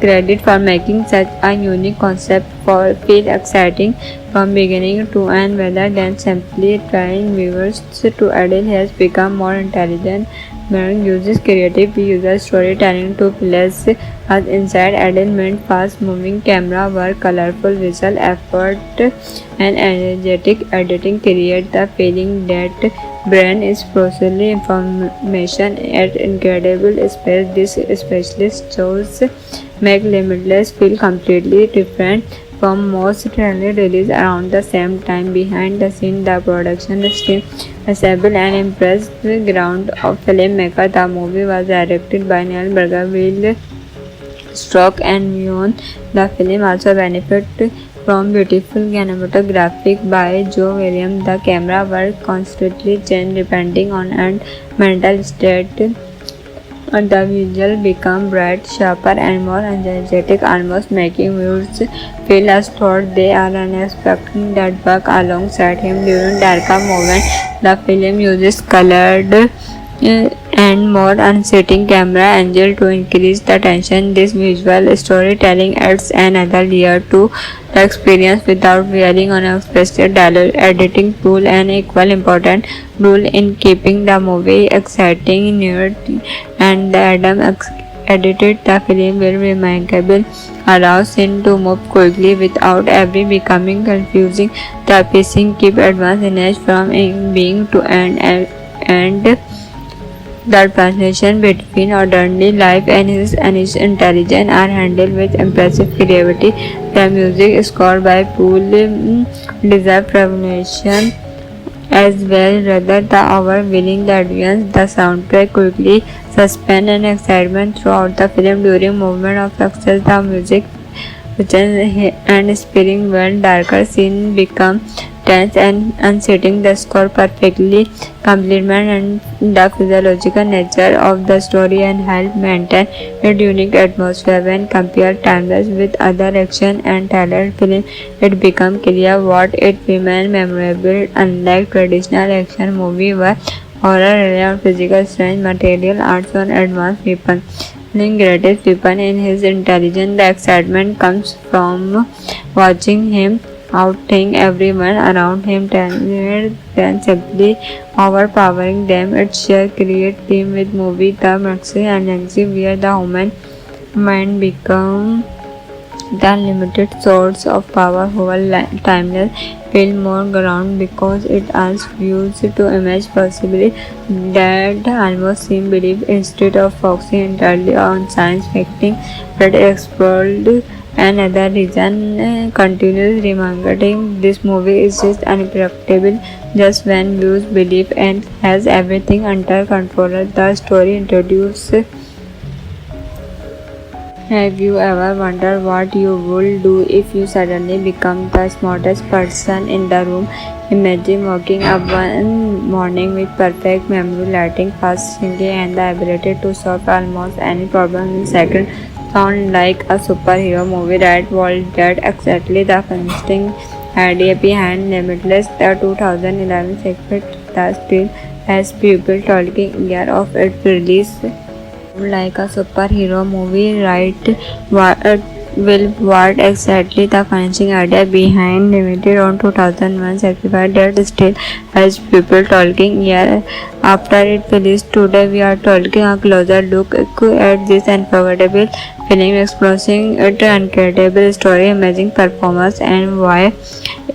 credit for making such a unique concept for feel exciting from beginning to end rather than simply trying viewers to. Adele has become more intelligent. Mering uses creative user storytelling to place us inside. Adele meant fast-moving camera work, colorful visual effort, and energetic editing create the feeling that brain is processing information at incredible speed. This specialist shows make Limitless feel completely different from most trailer releases around the same time. Behind the scenes, the production team assembled an impressive ground of filmmaker. The movie was directed by Neil Burger, Will Stroke, and beyond. The film also benefited from beautiful cinematography by Joe Williams. The camera work constantly changed depending on and mental state. The visual become bright, sharper, and more energetic, almost making viewers feel as though they are unexpected that work alongside him during darker moments. The film uses colored and more unsettling camera angle to increase the tension. This visual storytelling adds another layer to the experience without relying on expressive dialogue. Editing tool an equal important role in keeping the movie exciting, new, and Adam edited the film will remarkable, allows him to move quickly without ever becoming confusing. The pacing keep advanced in edge from being to end, and the transition between ordinary life and his intelligence are handled with impressive creativity. The music scored by Paul deserves recognition as well, rather the overwhelming the audience. The soundtrack quickly suspense and excitement throughout the film. During moment of success, the music and spinning when darker scene become tense and unsettling. The score perfectly complements and the physiological nature of the story and help maintain a unique atmosphere. When compared timeless with other action and thriller films, it becomes clear what it remains memorable. Unlike traditional action movies where horror relies on physical strength, material arts on advanced weapons. The greatest weapon in his intelligence, the excitement comes from watching him outthink everyone around him, talented than simply overpowering them. Its sheer create with movie the maxi energy where the human mind become the limited source of power whole timeless feel more ground because it asks views to imagine possibly that almost seem belief instead of focusing entirely on science fiction that explored another reason continues reminding this movie is just unpredictable just when views believe and has everything under control. The story introduces. Have you ever wondered what you would do if you suddenly become the smartest person in the room? Imagine waking up one morning with perfect memory, lighting, fast thinking, and the ability to solve almost any problem in seconds. Sound like a superhero movie, right? Well, that exactly the fascinating idea behind Limitless, the 2011 sequel that still has people talking year of its release like a superhero movie, right? What, what exactly the financing idea behind limited on 2001 certified that still has people talking year after it released today. We are taking a closer look at this unforgettable film, exploring its incredible story, amazing performance, and why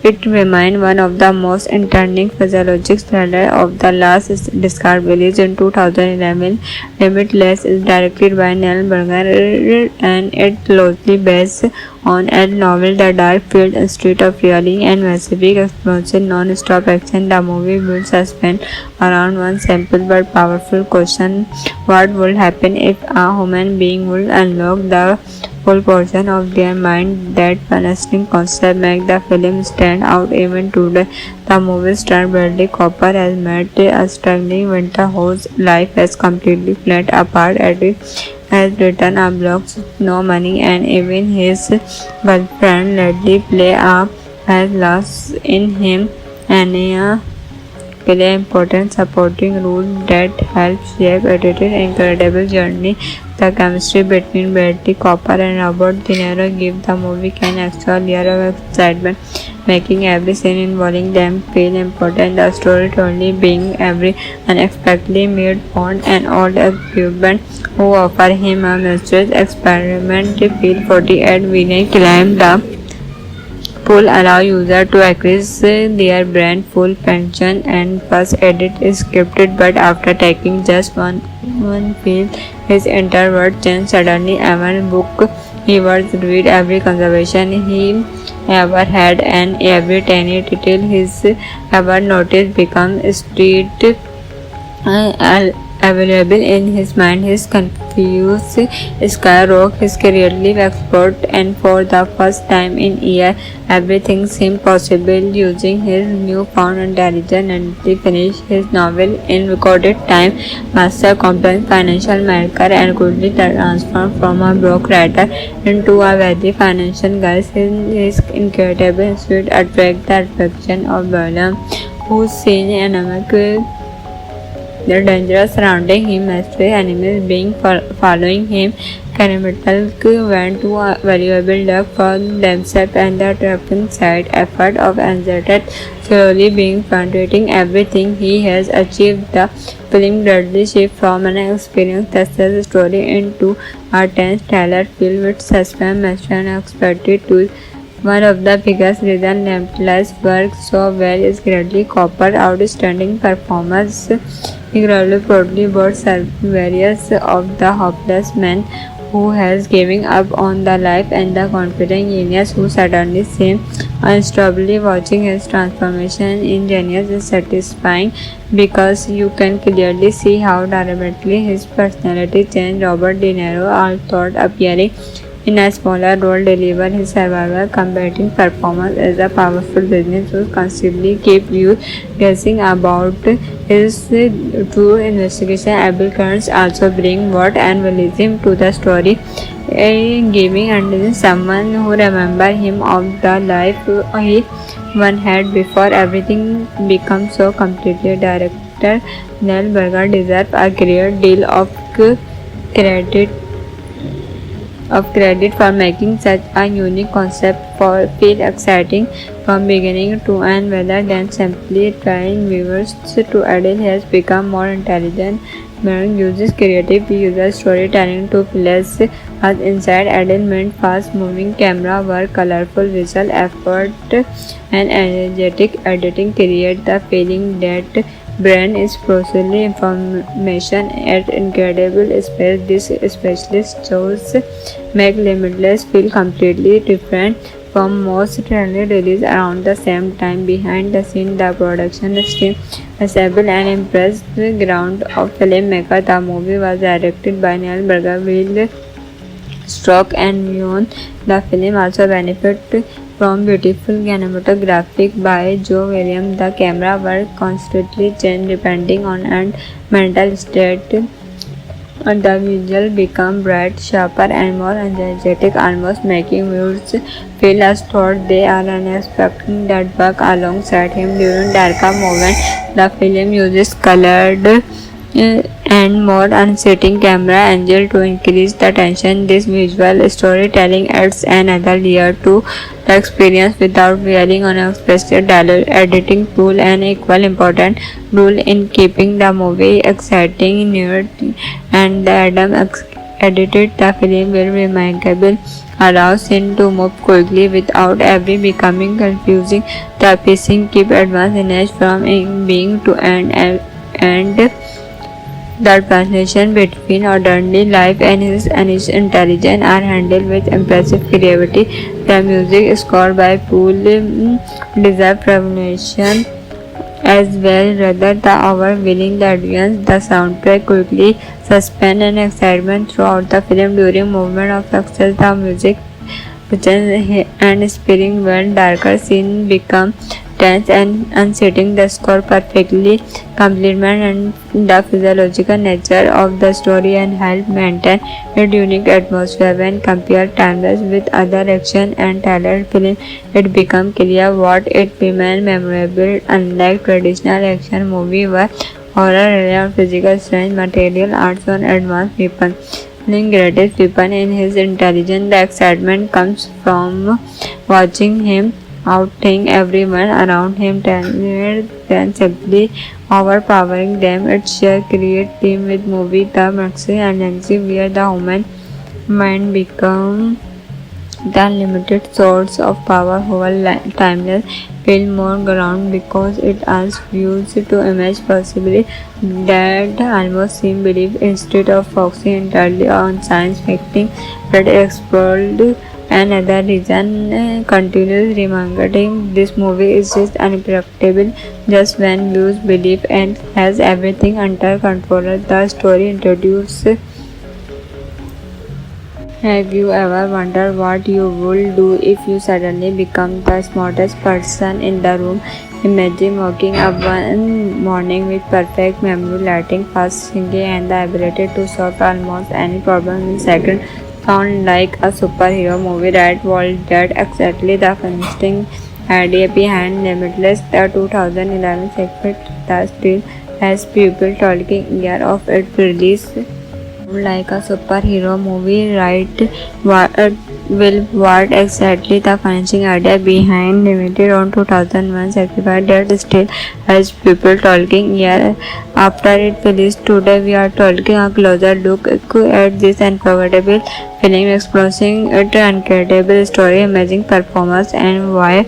it remains one of the most entertaining physiologic thrillers of the last decade. Released in 2011, Limitless is directed by Neil Burger and it closely based on a novel The Dark Field Institute of Reality and Pacific Explosion non-stop action. The movie builds suspense around one simple but powerful question: what would happen if a human being would unlock the full portion of their mind? That fascinating concept makes the film stand out even today. The movie star Bradley Cooper has met a struggling winter whose life has completely fallen apart as he has written a blog, no money, and even his girlfriend Ledley play a has lost in him and play important supporting role that helps shape edited incredible journey. The chemistry between Bradley Cooper and Robert De Niro give the movie an extra layer of excitement, making every scene involving them feel important. The storytelling being every unexpectedly made Bond and old equipment who offer him a mysterious experiment feel 48 villain climb the pool allow users to access their brand full pension and first edit is scripted but after taking just one field his entire world changed suddenly. Every book he was read, every conversation he ever had and every tiny detail he's ever noticed become street available in his mind. His confused skyrocket his careerly expert and for the first time in years everything seemed possible. Using his newfound intelligence and he finished his novel in recorded time, master complex financial maker and quickly transformed from a broke writer into a wealthy financial guy. His incredible suit attract the affection of Balaam, whose seen anemic the danger surrounding him, mystery enemies being following him, criminals went to a valuable luck for themselves and the trapping side effort of anxiety slowly being frustrating everything he has achieved. The film gradually shifts from an experienced tester story into a tense thriller filled with suspense, mystery and unexpected twists. One of the biggest reasons Limitless works so well is Bradley Cooper's outstanding performance. He proudly brought various of the hopeless man who has given up on the life and the confident genius who suddenly seems unstoppably. Watching his transformation in genius is satisfying because you can clearly see how dramatically his personality changed. Robert De Niro, although appearing in a smaller role, delivered his survival combating performance as a powerful business who constantly keep you guessing about his true investigation abilities. Also bring what and realism to the story, giving and someone who remember him of the life he one had before everything becomes so completely. Director Neil Burger deserves a great deal of credit for making such a unique concept for feel exciting. from beginning to end rather than simply trying viewers to. Adele has become more intelligent. Merrick uses creative user storytelling to place us inside. Adele meant fast-moving camera work, colorful visual effort, and energetic editing create the feeling that brain is processing information at incredible speed. This specialist shows make Limitless feel completely different from most trailer releases around the same time. Behind the scenes, the production team assembled an impressive ground of filmmaker. The movie was directed by Neil Burger, Will Stroke, and Beyond. The film also benefited from beautiful cinematography by Joe Williams. The camera work constantly changed depending on and mental state. The visual become bright, sharper, and more energetic, almost making viewers feel as though they are unexpected that work alongside him during darker moments. The film uses colored and more unsettling camera angle to increase the tension. This visual storytelling adds another layer to the experience without relying on expressive dialogue. Editing tool an equal important role in keeping the movie exciting, new, and the Adam edited the film will remarkable, allows him to move quickly without ever becoming confusing. The pacing keep advanced image from being to end, and the transition between ordinary life and his intelligence are handled with impressive creativity. The music scored by Paul deserved recognition as well, rather the overwhelming the audience. The soundtrack quickly suspense and excitement throughout the film during movement of success. The music and inspiring when darker scenes become tense and unsettling. The score perfectly complements the physiological nature of the story and help maintain its unique atmosphere. When compared Timeless with other action and thriller films, it becomes clear what it remains memorable. Unlike traditional action movies where horror relies on physical strength, material arts on advanced weapons. Greatest weapon in his intelligence. The excitement comes from watching him outthink everyone around him than simply overpowering them. It's sheer create team with movie the maxi and Nancy where the human mind become the limited source of power. Whole Timeless feel more ground because it asks viewers to imagine possibly that almost seem belief instead of focusing entirely on science fiction that explored. Another reason continues reminding this movie is just unpredictable. Just when viewers believe and has everything under control, the story introduces. Have you ever wondered what you would do if you suddenly become the smartest person in the room? Imagine waking up one morning with perfect memory, lighting, fast thinking, and the ability to solve almost any problem in seconds. Sound like a superhero movie, right? Well, that's exactly the fascinating idea behind Limitless. The 2011 segment that still has people talking year of its release. Like a superhero movie, right? What exactly the financing idea behind Limited on 2001 certified that still has people talking year after it released. Today we are taking a closer look at this unforgettable film, exploring its incredible story, amazing performance, and why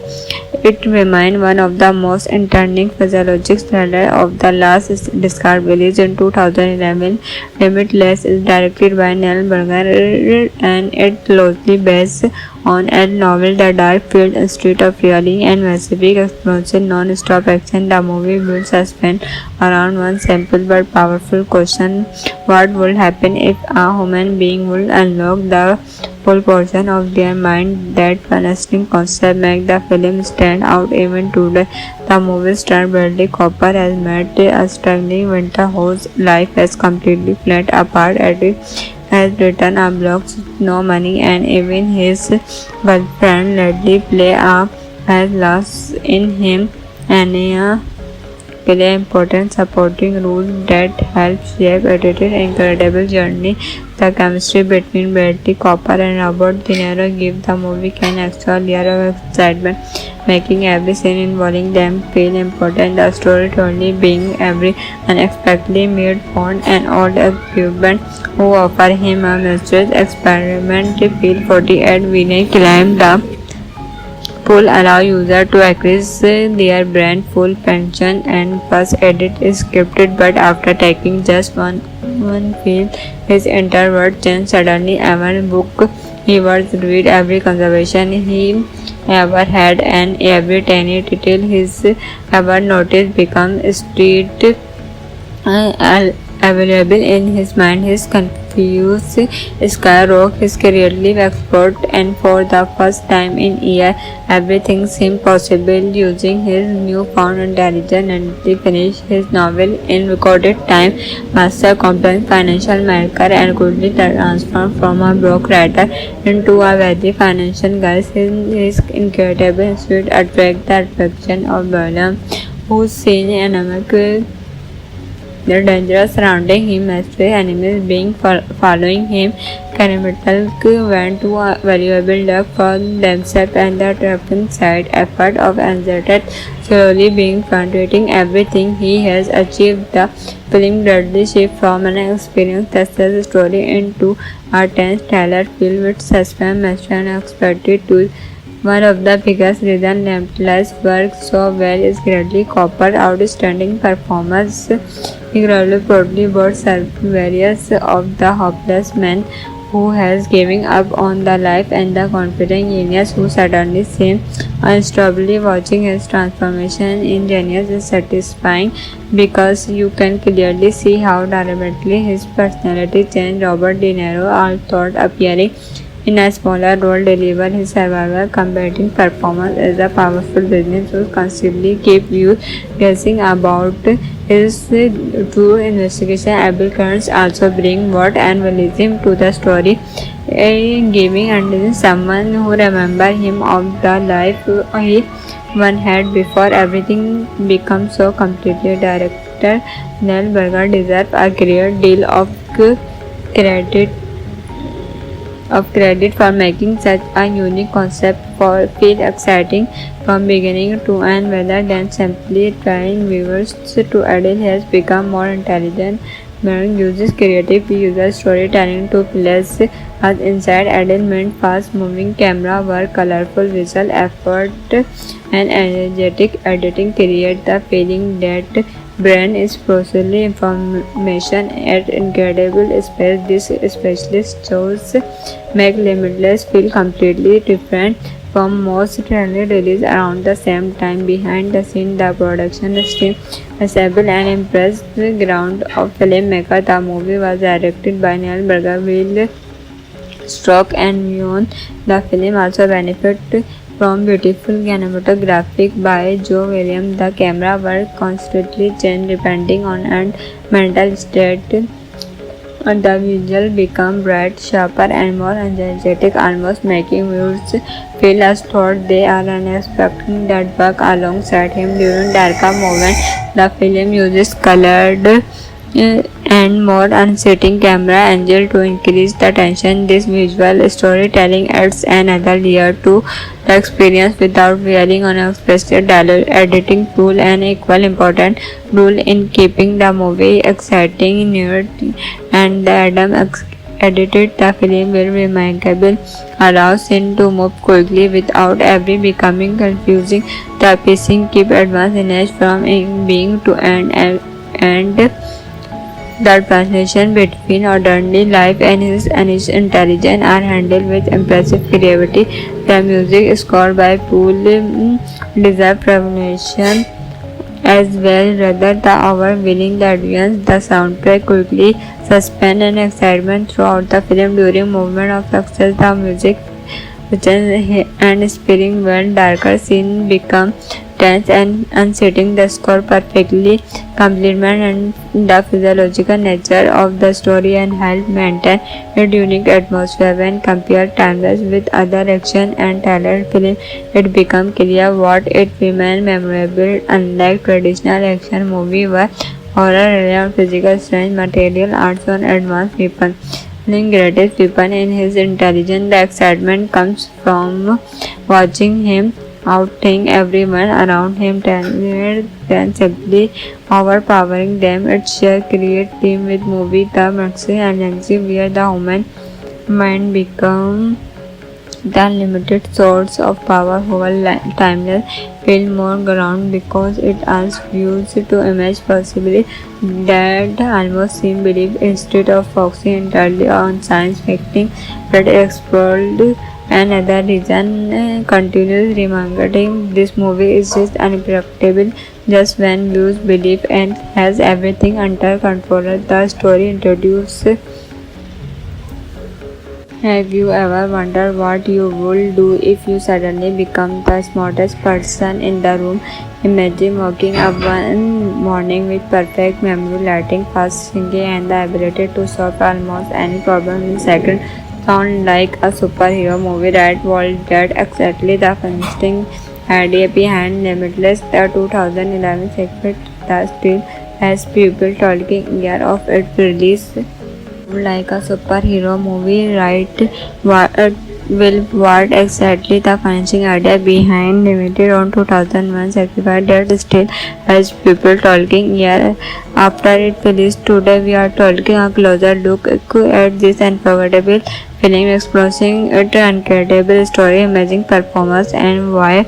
it remains one of the most entertaining physiologic thrillers of the last decade. Released in 2011, Limitless is directed by Neil Burger and it closely based on a novel. The dark field instead of reality and massive explosive non-stop action. The movie builds suspense around one simple but powerful question: what would happen if a human being would unlock the full portion of their mind? That fascinating concept makes the film stand out even today. The movie star Bradley Cooper has met a struggling winter whose life has completely fallen apart as he has written a blog, no money, and even his girlfriend Ledley play has lost in him and play important supporting role that helps shape edited incredible journey. The chemistry between Bradley Cooper and Robert De Niro gives the movie an extra layer of excitement. making every scene involving them feel important. The storytelling being every unexpectedly made fond and old occupant who offer him a mysterious experiment. Feel 48 Vinay climbed the pool allow user to access their brand full pension and first edit is scripted, but after taking just one feel his entire world changed suddenly. Every book he was read, every conversation he ever had, and every tiny detail he's ever noticed become street available in his mind. His confused skyrock, his creative expert, and for the first time in years, everything seemed possible. Using his newfound intelligence and to finish his novel in recorded time, master complex financial maker and quickly transformed from a broke writer into a wealthy financial guy. His incredible suite attract the attraction of William, whose seen economic the danger surrounding him, mysterious enemies being following him, criminals went to a valuable luck for themselves, and the trapping side effect of anxiety slowly being frustrating everything he has achieved. The film gradually shifts from an experienced tester story into a tense thriller filled with suspense, mystery, and unexpected twists. One of the biggest reasons Lamplighter's works so well is Bradley Cooper's outstanding performance. He proudly brought various of the hopeless man who has given up on the life and the confident genius who suddenly seems unstoppably. Watching his transformation in genius is satisfying because you can clearly see how dramatically his personality changed. Robert De Niro, although appearing in a smaller role, delivered his survival combating performance as a powerful business who constantly keep you guessing about his true investigation. Abel Kearns also bring word and realism to the story, giving under someone who remember him of the life he one had before everything becomes so completely. Director Neil Burger deserves a great deal of credit for making such a unique concept for feel exciting from beginning to end rather than simply trying viewers to. Adele has become more intelligent. Mering uses creative user storytelling to place us inside. Adele meant fast-moving camera work, colorful visual effort, and energetic editing create the feeling that brain is processing information at incredible speed. This specialist shows make Limitless feel completely different from most trailer releases around the same time. Behind the scene, the production team assembled an impressive ground of filmmaker. The movie was directed by Neil Burger, Will Stroke, and Beyond. The film also benefited from beautiful cinematography by Joe Williams. The camera work constantly changed depending on and mental state. The visual become bright, sharper, and more energetic, almost making viewers feel as though they are unexpecting that work alongside him during darker moments. The film uses colored and more unsettling camera angle to increase the tension. This visual storytelling adds another layer to the experience without relying on expressive dialogue. Editing tool an equal important role in keeping the movie exciting, new, and the Adam edited the film will remarkable, allows it to move quickly without ever becoming confusing. The pacing keep advanced from being to end, and the transition between ordinary life and his intelligence are handled with impressive creativity. The music scored by Paul deserves recognition as well, rather the overwhelming the audience. The soundtrack quickly suspense and excitement throughout the film during movement of success. The music and inspiring when darker scene become tense and unsettling. The score perfectly complements the physiological nature of the story and help maintain a unique atmosphere. When compared timeless with other action and thriller films, it becomes clear what it remains memorable. Unlike traditional action movies where horror relies on physical strength, material arts on advanced weapons. The greatest weapon in his intelligence, the excitement comes from watching him outthink everyone around him, than simply overpowering them. Its sheer create theme with movie the maxi energy where the human mind become the limited source of power over timeless feel more ground because it asks views to image possibly that almost seem belief instead of focusing entirely on science fiction that explored another reason continues remembering this movie is just unpredictable just when views believe and has everything under control. The story introduces. Have you ever wondered what you would do if you suddenly become the smartest person in the room? Imagine waking up one morning with perfect memory, lighting, fast thinking, and the ability to solve almost any problem in seconds. Sound like a superhero movie, right? World that exactly the fascinating idea behind Limitless, the 2011 segment that still has people talking year of its release like a superhero movie, right? What exactly the financing idea behind limited on 2001 certified that still has people talking year after it released today. We are taking a closer look at this unforgettable film, exploring its incredible story, amazing performance, and why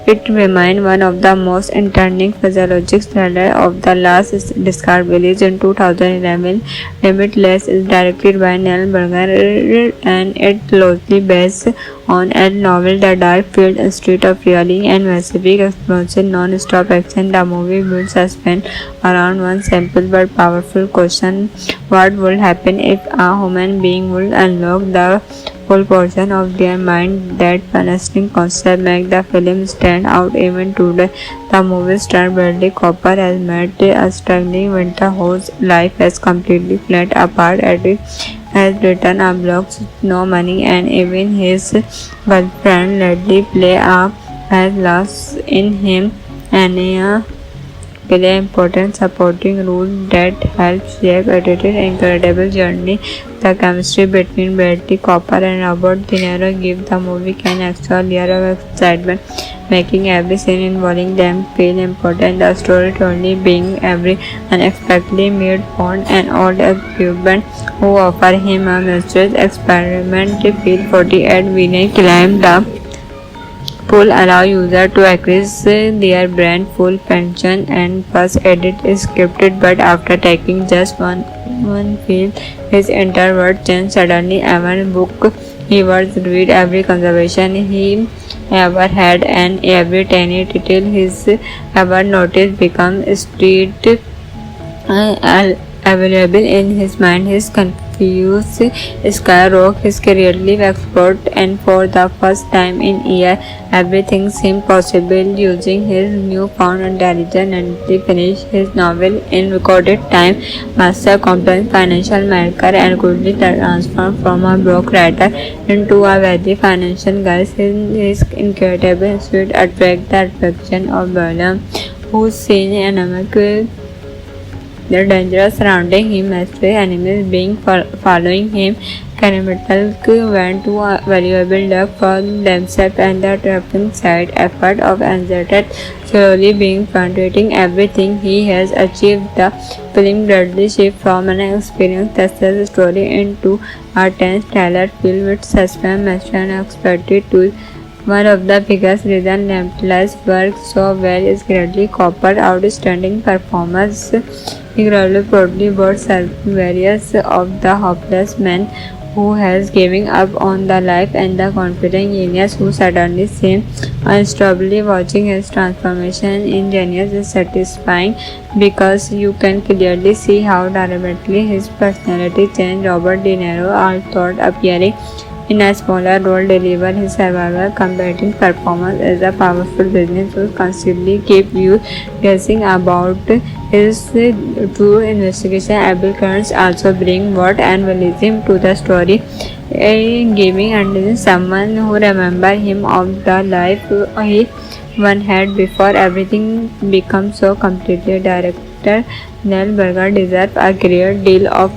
it remains one of the most entertaining physiologic thrillers of the last decade. Released in 2011, Limitless is directed by Neil Burger and it closely based on a novel The Dark Field Street of Reality and Pacific Explosion non-stop action. The movie builds suspense around one simple but powerful question: what would happen if a human being would unlock the full portion of their mind? That fascinating concept makes the film stand out even today. The movie star Bradley Cooper has met a struggling winter whose life has completely fallen apart as he has written a blog, no money, and even his girlfriend Ledley play has lost in him. Anya play important supporting role that helps shape edited incredible journey. The chemistry between Bradley Cooper and Robert De Niro gives the movie an extra layer of excitement, making every scene involving them feel important. The storytelling being every unexpectedly made Bond an old occupant who offer him a mysterious experiment to feel 48 when he climbed the pool allow user to access their brand full pension and first edit is scripted but after taking just one feel his entire world changed suddenly. Even book he was read every conversation he ever had and every tiny detail he's ever noticed become street available in his mind. His confused skyrock his careerly expert and for the first time in year everything seemed possible. Using his newfound intelligence and he finished his novel in recorded time, master complex financial maker and quickly transformed from a broke writer into a wealthy financial guy. His incredible suite attract the attraction of Balaam, whose seen anemic the danger surrounding him, mystery enemies being following him, Cannibal went to a valuable luck for themselves and the trapping side effort of anxiety slowly being frustrating everything he has achieved. The film gradually shifts from an experienced tester story into a tense thriller filled with suspense, mystery and unexpected twists. One of the biggest reasons Limitless works so well is Bradley Cooper's outstanding performance. He proudly brought various of the hopeless man who has given up on the life and the confident genius who suddenly seems unstoppably. Watching his transformation in genius is satisfying because you can clearly see how dramatically his personality changed. Robert De Niro, although appearing in a smaller role, delivered his survival combating performance as a powerful business who constantly keep you guessing about his true investigation. Abel Kearns also bring worth and realism to the story, giving and someone who remember him of the life he one had before everything becomes so completely. Director Neil Burger deserves a great deal of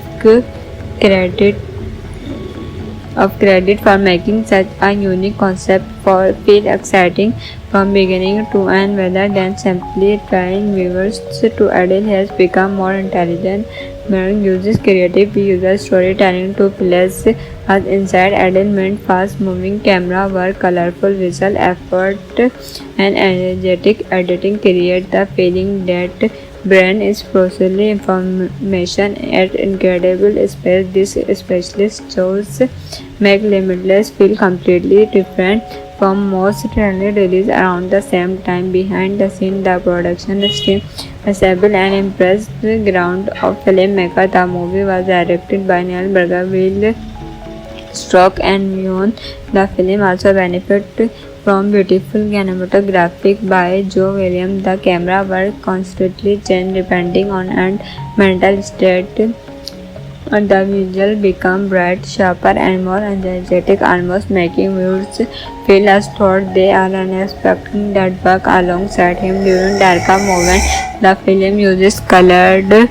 credit for making such a unique concept for feel exciting from beginning to end rather than simply trying viewers to. Adele has become more intelligent. Merrick uses creative user storytelling to place us inside. Adele meant fast-moving camera work, colorful visual effort, and energetic editing create the feeling that brain is processing information at incredible speed. This specialist shows make Limitless feel completely different from most trendy releases around the same time. Behind the scenes, the production team assembled an impressive ground of filmmaker. The movie was directed by Neil Burger, Will Stroke, and Myon. The film also benefited from beautiful cinematography by Joe Williams. The camera work constantly changed depending on and mental state. The visual become bright, sharper, and more energetic, almost making viewers feel as though they are unexpecting that work alongside him during darker moments. The film uses colored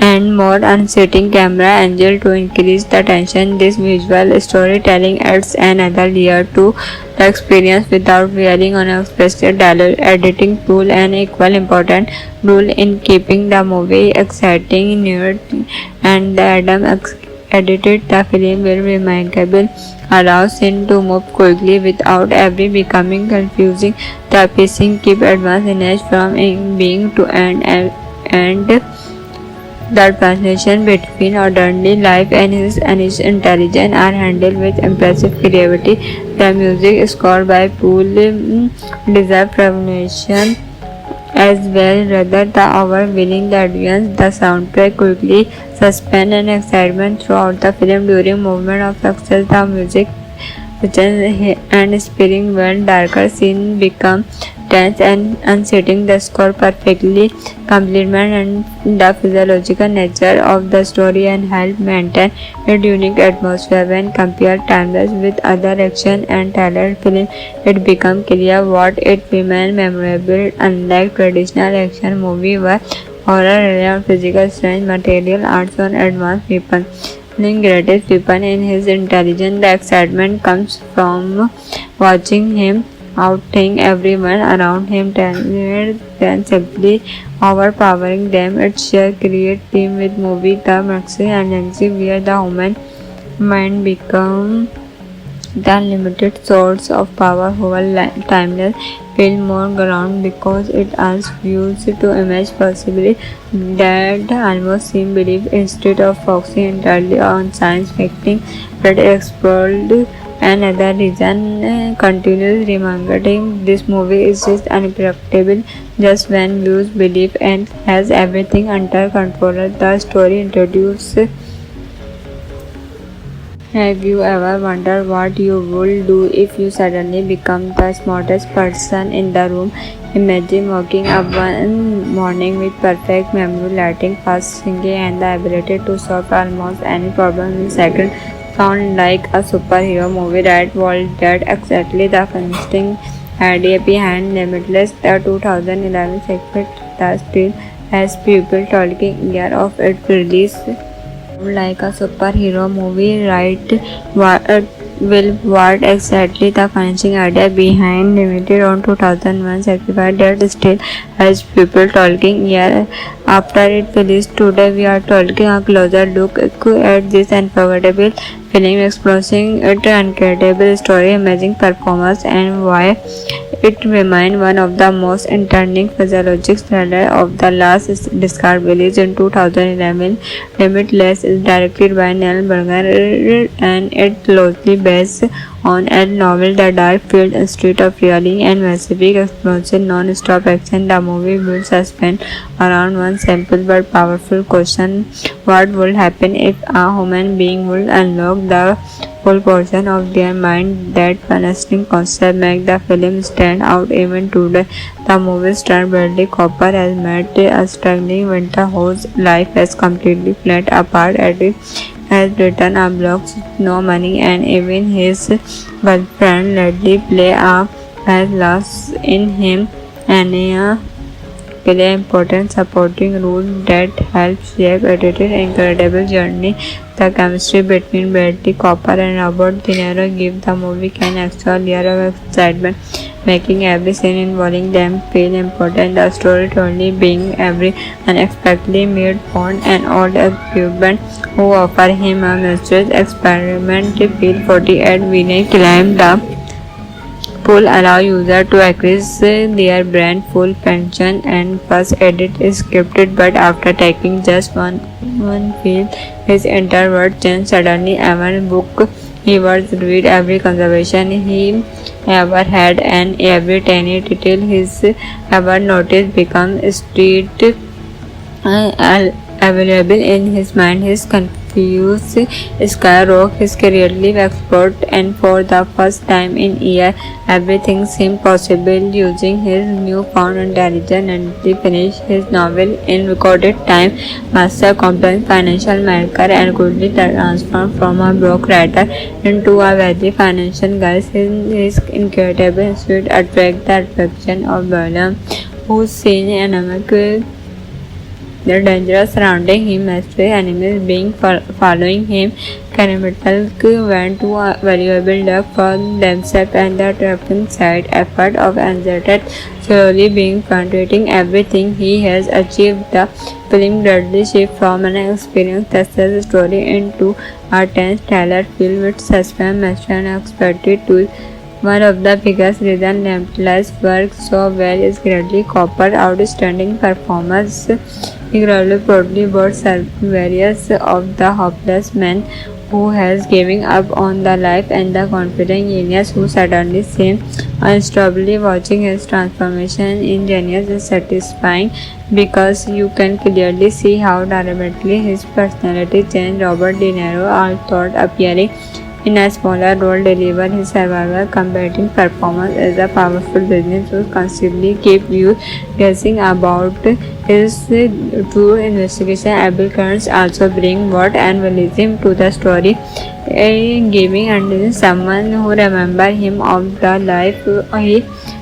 and more unsettling camera angles to increase the tension. This visual storytelling adds another layer to the experience without relying on unexpected dialogue. Editing tool an equal important role in keeping the movie exciting, new, and the Adam edited the film will remarkable, allows it to move quickly without ever becoming confusing. The pacing keep advanced image from being to end and the transition between ordinary life and his intelligence are handled with impressive creativity. The music scored by Paul deserves recognition as well, rather the overwhelming the audience. The soundtrack quickly suspense and excitement throughout the film during moment of success. The music and inspiring when darker scenes become tense and unsettling. The score perfectly complements and the physiological nature of the story and help maintain a unique atmosphere. When compared Timeless with other action and thriller films, it becomes clear what it remains memorable. Unlike traditional action movies where horror relies on physical strength, material arts on advanced weapons. The greatest weapon in his intelligence, the excitement comes from watching him outthink everyone around him than simply overpowering them. Its sheer create theme with movie the Maxi and Nancy where the human mind become the unlimited source of power. Whole Timeless feel more ground because it asks viewers to imagine possibly that almost seem belief instead of focusing entirely on science fiction that explored. Another reason continues remembering this movie is just unpredictable. Just when viewers believe and has everything under control, the story introduces. Have you ever wondered what you would do if you suddenly become the smartest person in the room? Imagine waking up one morning with perfect memory, lighting, fast thinking, and the ability to solve almost any problem in seconds. Sound like a superhero movie, right? Well, that's exactly the fascinating idea behind Limitless. The 2011 segment that still has people talking year of its release. Like a superhero movie, right? What exactly the financing idea behind limited on 2001 certified that still has people talking year after it released. Today we are taking a closer look at this unforgettable film, exploring its incredible story, amazing performance, and why it remains one of the most entertaining physiologic thrillers of the last decade. Released in 2011, Limitless is directed by Neil Burger and it closely based on a novel. The dark field street of reality and massive explosive non-stop action. The movie will suspense around one simple but powerful question: what would happen if a human being would unlock the full portion of their mind? That fascinating concept makes the film stand out even today. The movie star Bradley Cooper has met a struggling winter whose life has completely fallen apart and has written a blog, no money, and even his girlfriend Ledley play a loss in him. Anya play important supporting role that helps shape edited incredible journey. The chemistry between Bradley Cooper and Robert De Niro give the movie an extra layer of excitement. making every scene involving them feel important. The story only being every unexpectedly made Bond an old occupant who offer him a mysterious experiment. Feel 48 Vinay climbed the pool allow user to access their brand full pension and first edit is scripted, but after taking just one feel his entire world changed suddenly. Every book he was read, every conversation he ever had, and every tiny detail he's ever noticed become street available in his mind. His confused skyrock his career export, and for the first time in years, everything seemed possible. Using his newfound intelligence and he finished his novel in recorded time, master complex financial maker, and quickly transformed from a broke writer into a wealthy financial guy. His incredible suite attract the attraction of Burnham, whose seen anemic the danger surrounding him, mysterious enemies being following him, Cannibal went to a valuable luck for themselves, and the trapping side effort of anxiety slowly being penetrating everything he has achieved. The film gradually shifts from an experienced success story into a tense thriller filled with suspense, mystery, and unexpected twists. One of the biggest reasons Lamplighter's works so well is Bradley Cooper's outstanding performance. He proudly brought various of the hopeless man who has given up on the life and the confident genius who suddenly seems unstoppably. Watching his transformation in genius is satisfying because you can clearly see how dramatically his personality changed. Robert De Niro, although appearing in a smaller role, delivered his survival combating performance as a powerful business who constantly keep you guessing about his true investigation. Abel Kearns also bring what and realism to the story, giving and someone who remember him of the life he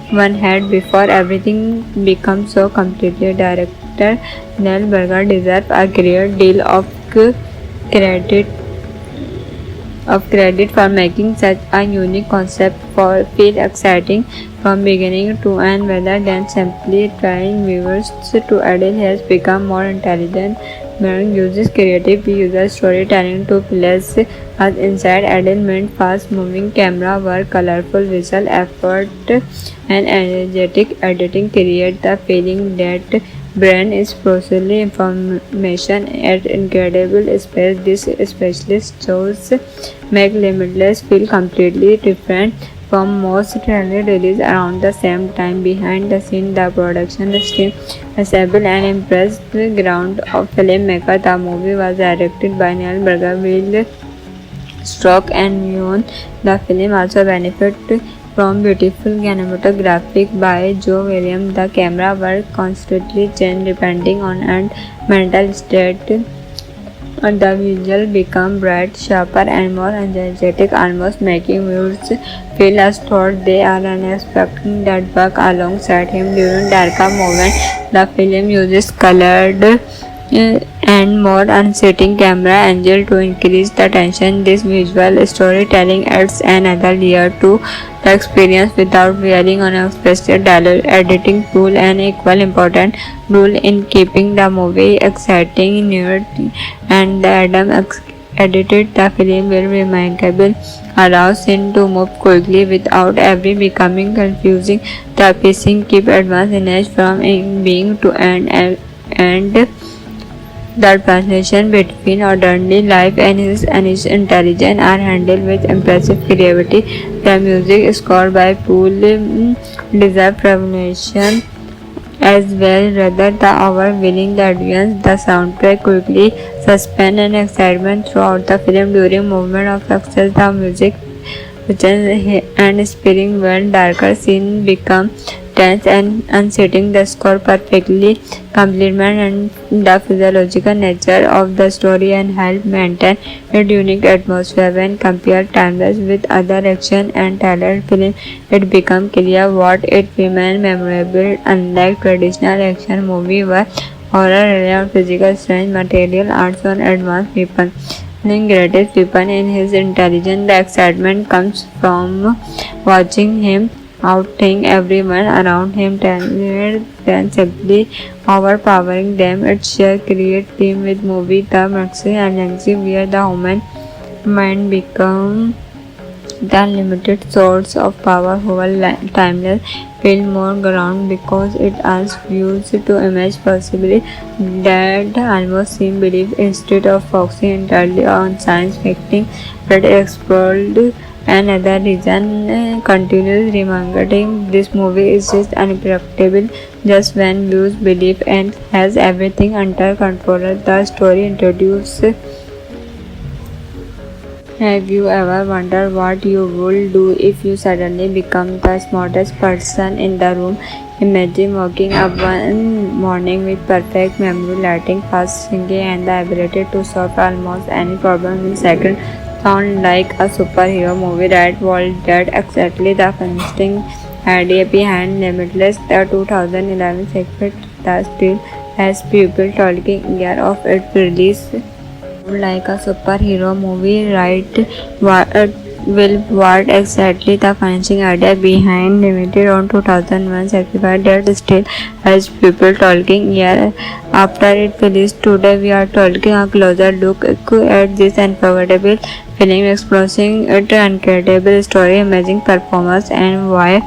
one had before everything becomes so completely. Director Neil Burger deserves a great deal of credit for making such a unique concept feel exciting from beginning to end, rather than simply trying viewers to. Adele has become more intelligent. Mering uses creative user storytelling to place us inside. Adele meant fast-moving camera work, colorful visual effort, and energetic editing create the feeling that brand is processing information at incredible speed. This specialist shows make Limitless feel completely different from most trailer releases around the same time. Behind the scenes, the production team assembled an impressive ground of filmmaker. The movie was directed by Neil Burger, Will Stroke, and Yoon. The film also benefited from beautiful cinematography by Joe Williams. The camera work constantly changed depending on and mental state. The visual become bright, sharper, and more energetic, almost making viewers feel as though they are unexpected that work alongside him during darker moments. The film uses colored and more unsettling camera angle to increase the tension. This visual storytelling adds another layer to the experience without relying on expressive dialogue. Editing tool an equal important role in keeping the movie exciting, new, and the Adam edited the film will remarkable, allows him to move quickly without ever becoming confusing. The pacing keep advanced image from being to end, and the transition between ordinary life and his intelligence are handled with impressive creativity. The music scored by Paul deserves recognition as well, rather the overwhelming the audience. The soundtrack quickly suspense and excitement throughout the film. During moment of success, the music and inspiring when darker scenes become tense and unsettling. The score perfectly complements the physiological nature of the story and help maintain its unique atmosphere. When compared timeless with other action and thriller films, it becomes clear what it remains memorable. Unlike traditional action movies where horror relies on physical strength, material arts on advanced weapons. The greatest weapon in his intelligence, the excitement comes from watching him outthink everyone around him, talented than simply overpowering them. Its sheer create theme with movie The Maxi and Yanxi, where the human mind become the limited source of power over timeless feel more ground because it asks viewers to imagine possibly that almost seem belief instead of focusing entirely on science fiction that explored another reason continues reminding this movie is just unpredictable just when views believe and has everything under control. The story introduces. Have you ever wondered what you would do if you suddenly become the smartest person in the room? Imagine waking up one morning with perfect memory, lighting, fast thinking, and the ability to solve almost any problem in seconds. Sound like a superhero movie, right? Well, that's exactly the fascinating idea behind Limitless, the 2011 sequel that still has people talking year of its release like a superhero movie, right? What exactly the financing idea behind limited on 2001 sacrifice that still has people talking year after it released. Today we are taking a closer look at this unforgettable film, exploring its incredible story, amazing performance, and why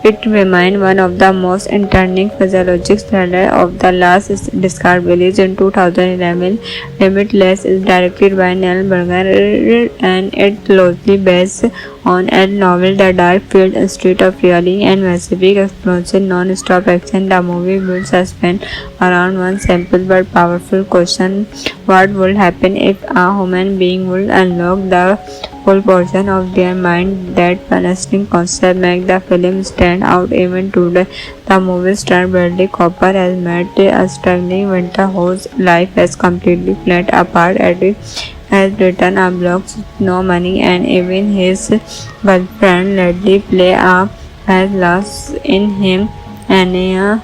it remains one of the most entertaining physiologic thrillers of the last decade. Released in 2011, Limitless is directed by Neil Burger and it closely based on a novel The Dark Field Street of Reality and massive explosive non-stop action. The movie builds suspense around one simple but powerful question: what would happen if a human being would unlock the full portion of their mind? That fascinating concept makes the film stand out even today. The movie star Bradley Cooper has met a struggling winter whose life has completely fallen apart as he has written a blog, no money, and even his girlfriend Ledley play a has lost in him. Anya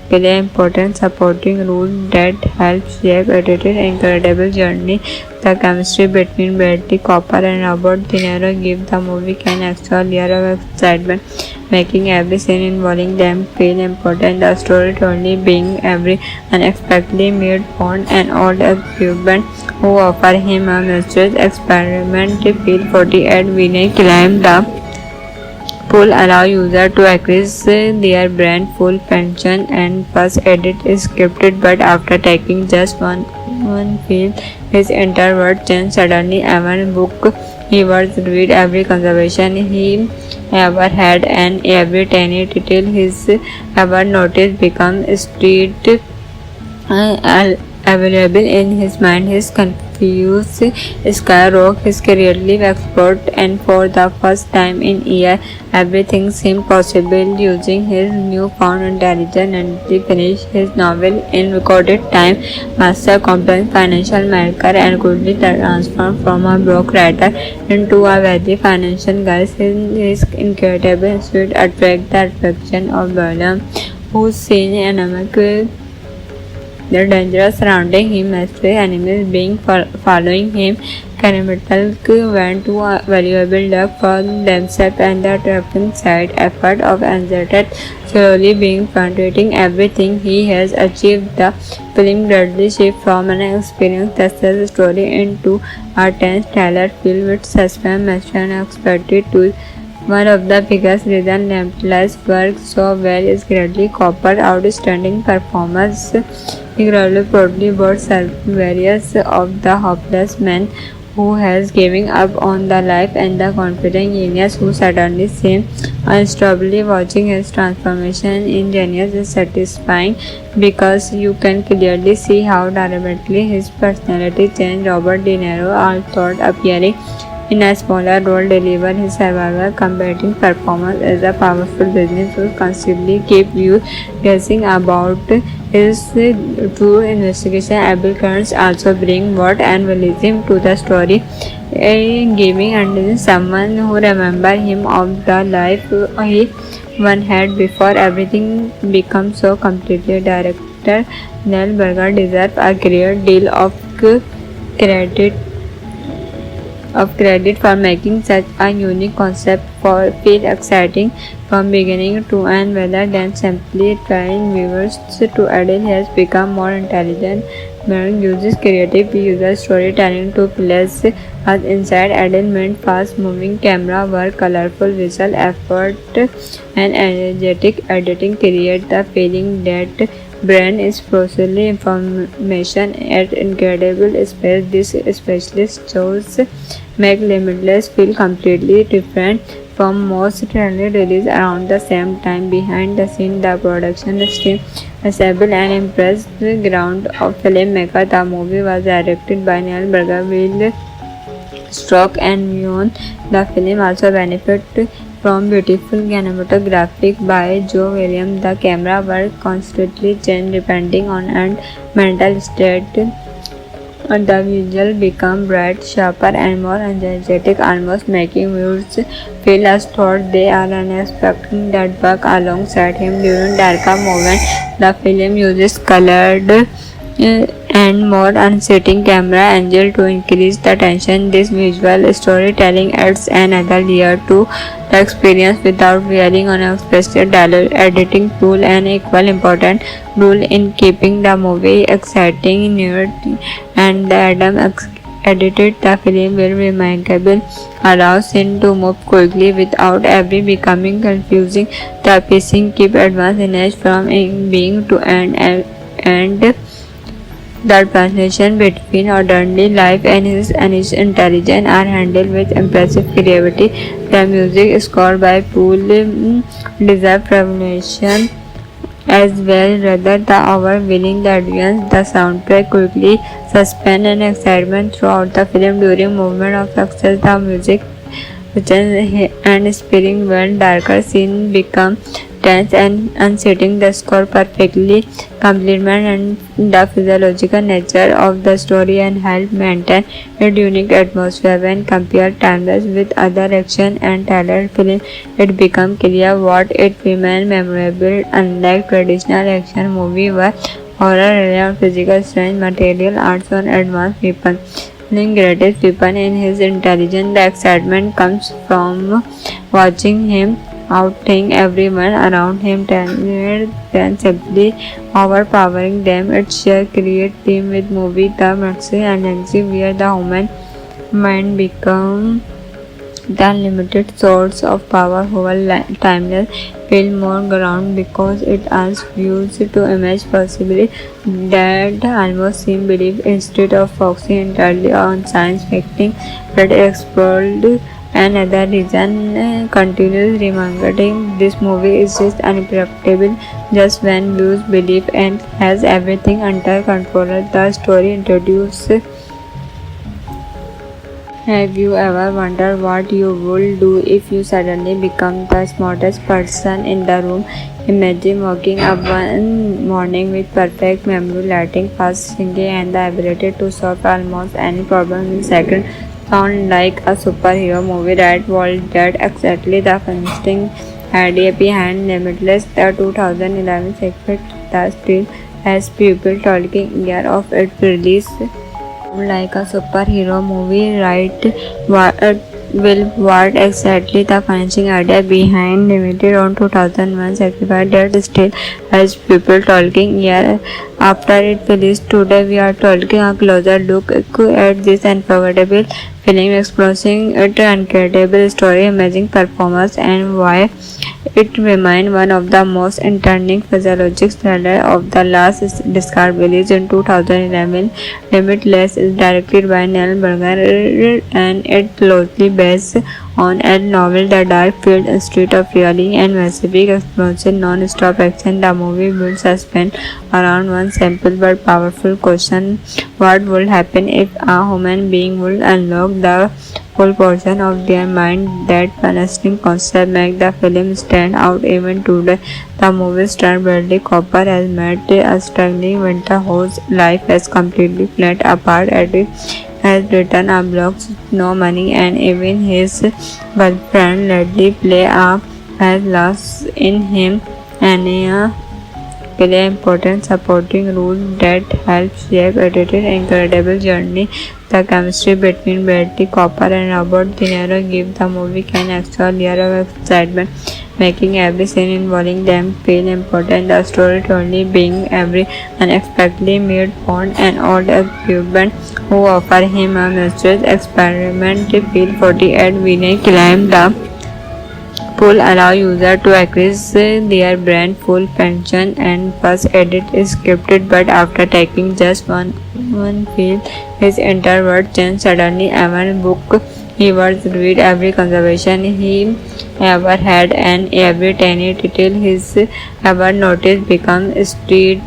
play important supporting role that helps shape edited incredible journey. The chemistry between Bradley Cooper and Robert De Niro give the movie an extra layer of excitement, making every scene involving them feel important. The storytelling being every unexpectedly made Bond an old occupant who offer him a mysterious experiment feel 48 Vinay climb the pool allow user to access their brand full pension and first edit is scripted but after taking just one film his entire world changed suddenly. Every book he was read, every conversation he ever had and every tiny detail he's ever noticed become street available in his mind. His confused skyrock, his creative expert, and for the first time in years, everything seemed possible. Using his newfound intelligence and he finished his novel in recorded time, master complex financial maker, and quickly transformed from a broke writer into a wealthy financial guy. His incredible suit attract the attraction of Balaam, whose seen anemic the danger surrounding him, mysterious enemies being following him, Cannibal went to a valuable luck for themselves and the trapping side effort of anxiety slowly being frustrating everything he has achieved. The film gradually shifts from an experienced success story into a tense thriller filled with suspense, mystery and unexpected twists. One of the biggest reasons Limitless works so well is Bradley Cooper's outstanding performance. He proudly brought various of the hopeless man who has given up on the life and the confident genius who suddenly seems unstoppably. Watching his transformation in genius is satisfying because you can clearly see how dramatically his personality changed. Robert De Niro, although appearing in a smaller role, delivered his survival combating performance as a powerful business who constantly keep you guessing about his true investigation abilities. Also bring what and realism to the story, giving and someone who remember him of the life he one had before everything becomes so completely. Director Neil Burger deserves a great deal of credit for making such a unique concept for feel exciting. from beginning to end rather than simply trying viewers to. Adele has become more intelligent. Marine uses creative user storytelling to place us inside. Adele meant fast-moving camera work, colorful visual effort, and energetic editing create the feeling that brand is processing information at incredible speed. This specialist shows make Limitless feel completely different from most trendy releases around the same time. Behind the scenes, the production team assembled an impressive ground of filmmaker. The movie was directed by Neil Burger, Will Stroke, and Beyond. The film also benefited from beautiful cinematography by Joe Williams. The camera work constantly changed depending on and mental state. The visual become bright, sharper, and more energetic, almost making viewers feel as though they are unexpecting that work alongside him during darker moments. The film uses colored and more unsettling camera angle to increase the tension. This visual storytelling adds another layer to the experience without relying on a special dialogue. Editing tool an equal important role in keeping the movie exciting, new, and the Adam edited the film will remarkable, allows him to move quickly without ever becoming confusing. The pacing keep advanced in edge from being to end, and the transition between ordinary life and his intelligence are handled with impressive creativity. The music scored by Poole deserves recognition as well, rather the overwhelming the audience. The soundtrack quickly suspense and excitement throughout the film during moment of success. The music and inspiring when darker scenes become tense and unsettling. The score perfectly complements the physiological nature of the story and help maintain its unique atmosphere. When compared Timeless with other action and talent films, it becomes clear what it remains memorable. Unlike traditional action movies where horror relies on physical strength, material arts on advanced weapons. The greatest weapon in his intelligence. The excitement comes from watching him outthink everyone around him, talented than simply overpowering them. Its sheer create theme with movie the maxi energy where the human mind become the limited source of power. Whole Timeless feel more ground because it asks viewers to imagine possibly that almost seem belief instead of focusing entirely on science fiction that explored. Another reason continues reminding this movie is just unpredictable. Just when viewers believe and has everything under control, the story introduces. Have you ever wondered what you would do if you suddenly become the smartest person in the room? Imagine waking up one morning with perfect memory, lighting, fast thinking, and the ability to solve almost any problem in seconds. Sound like a superhero movie, right? Well, that's exactly the fascinating idea behind Limitless. The 2011 sequel that still has people talking year of its release. Like a superhero movie, right? What exactly the financing idea behind Limited on 2001 sacrifice that still has people talking year after it released. Today we are taking a closer look at this unforgettable film, exploring its incredible story, amazing performance, and why it remains one of the most entertaining physiologic thrillers of the last decade. Released in 2011, Limitless is directed by Neil Burger and it closely based on a novel. The dark field street of reality and massive explosion non-stop action. The movie builds suspense around one simple but powerful question: what would happen if a human being would unlock the full portion of their mind? That fascinating concept makes the film stand out even today. The movie star Bradley Cooper has met a struggling winter whose life has completely fallen apart as he has written a blog, no money, and even his girlfriend Ledley play has lost in him and play important supporting role that helps shape edited incredible journey. The chemistry between Bradley Cooper and Robert De Niro give the movie an extra layer of excitement. making every scene involving them feel important. The story only being every unexpectedly made found an old occupant who offer him a mysterious experiment. Feel 48 Vinay climbed the pool allow user to access their brand full pension and first edit is scripted, but after taking just one feel his entire world changed suddenly. Every book he was read, every conversation he ever had, and every tiny detail he's ever noticed become street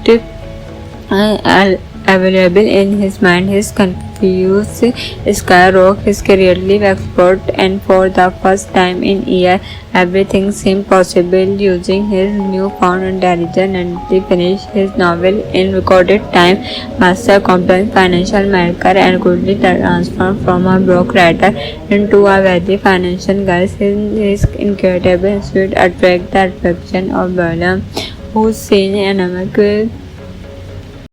available in his mind. His confused skyrock his creative expert, and for the first time in years, everything seemed possible. Using his newfound intelligence and he finished his novel in recorded time, master complex financial maker, and quickly transformed from a broke writer into a wealthy financial guy. His incredible suite attract the attraction of Balaam, whose seen economic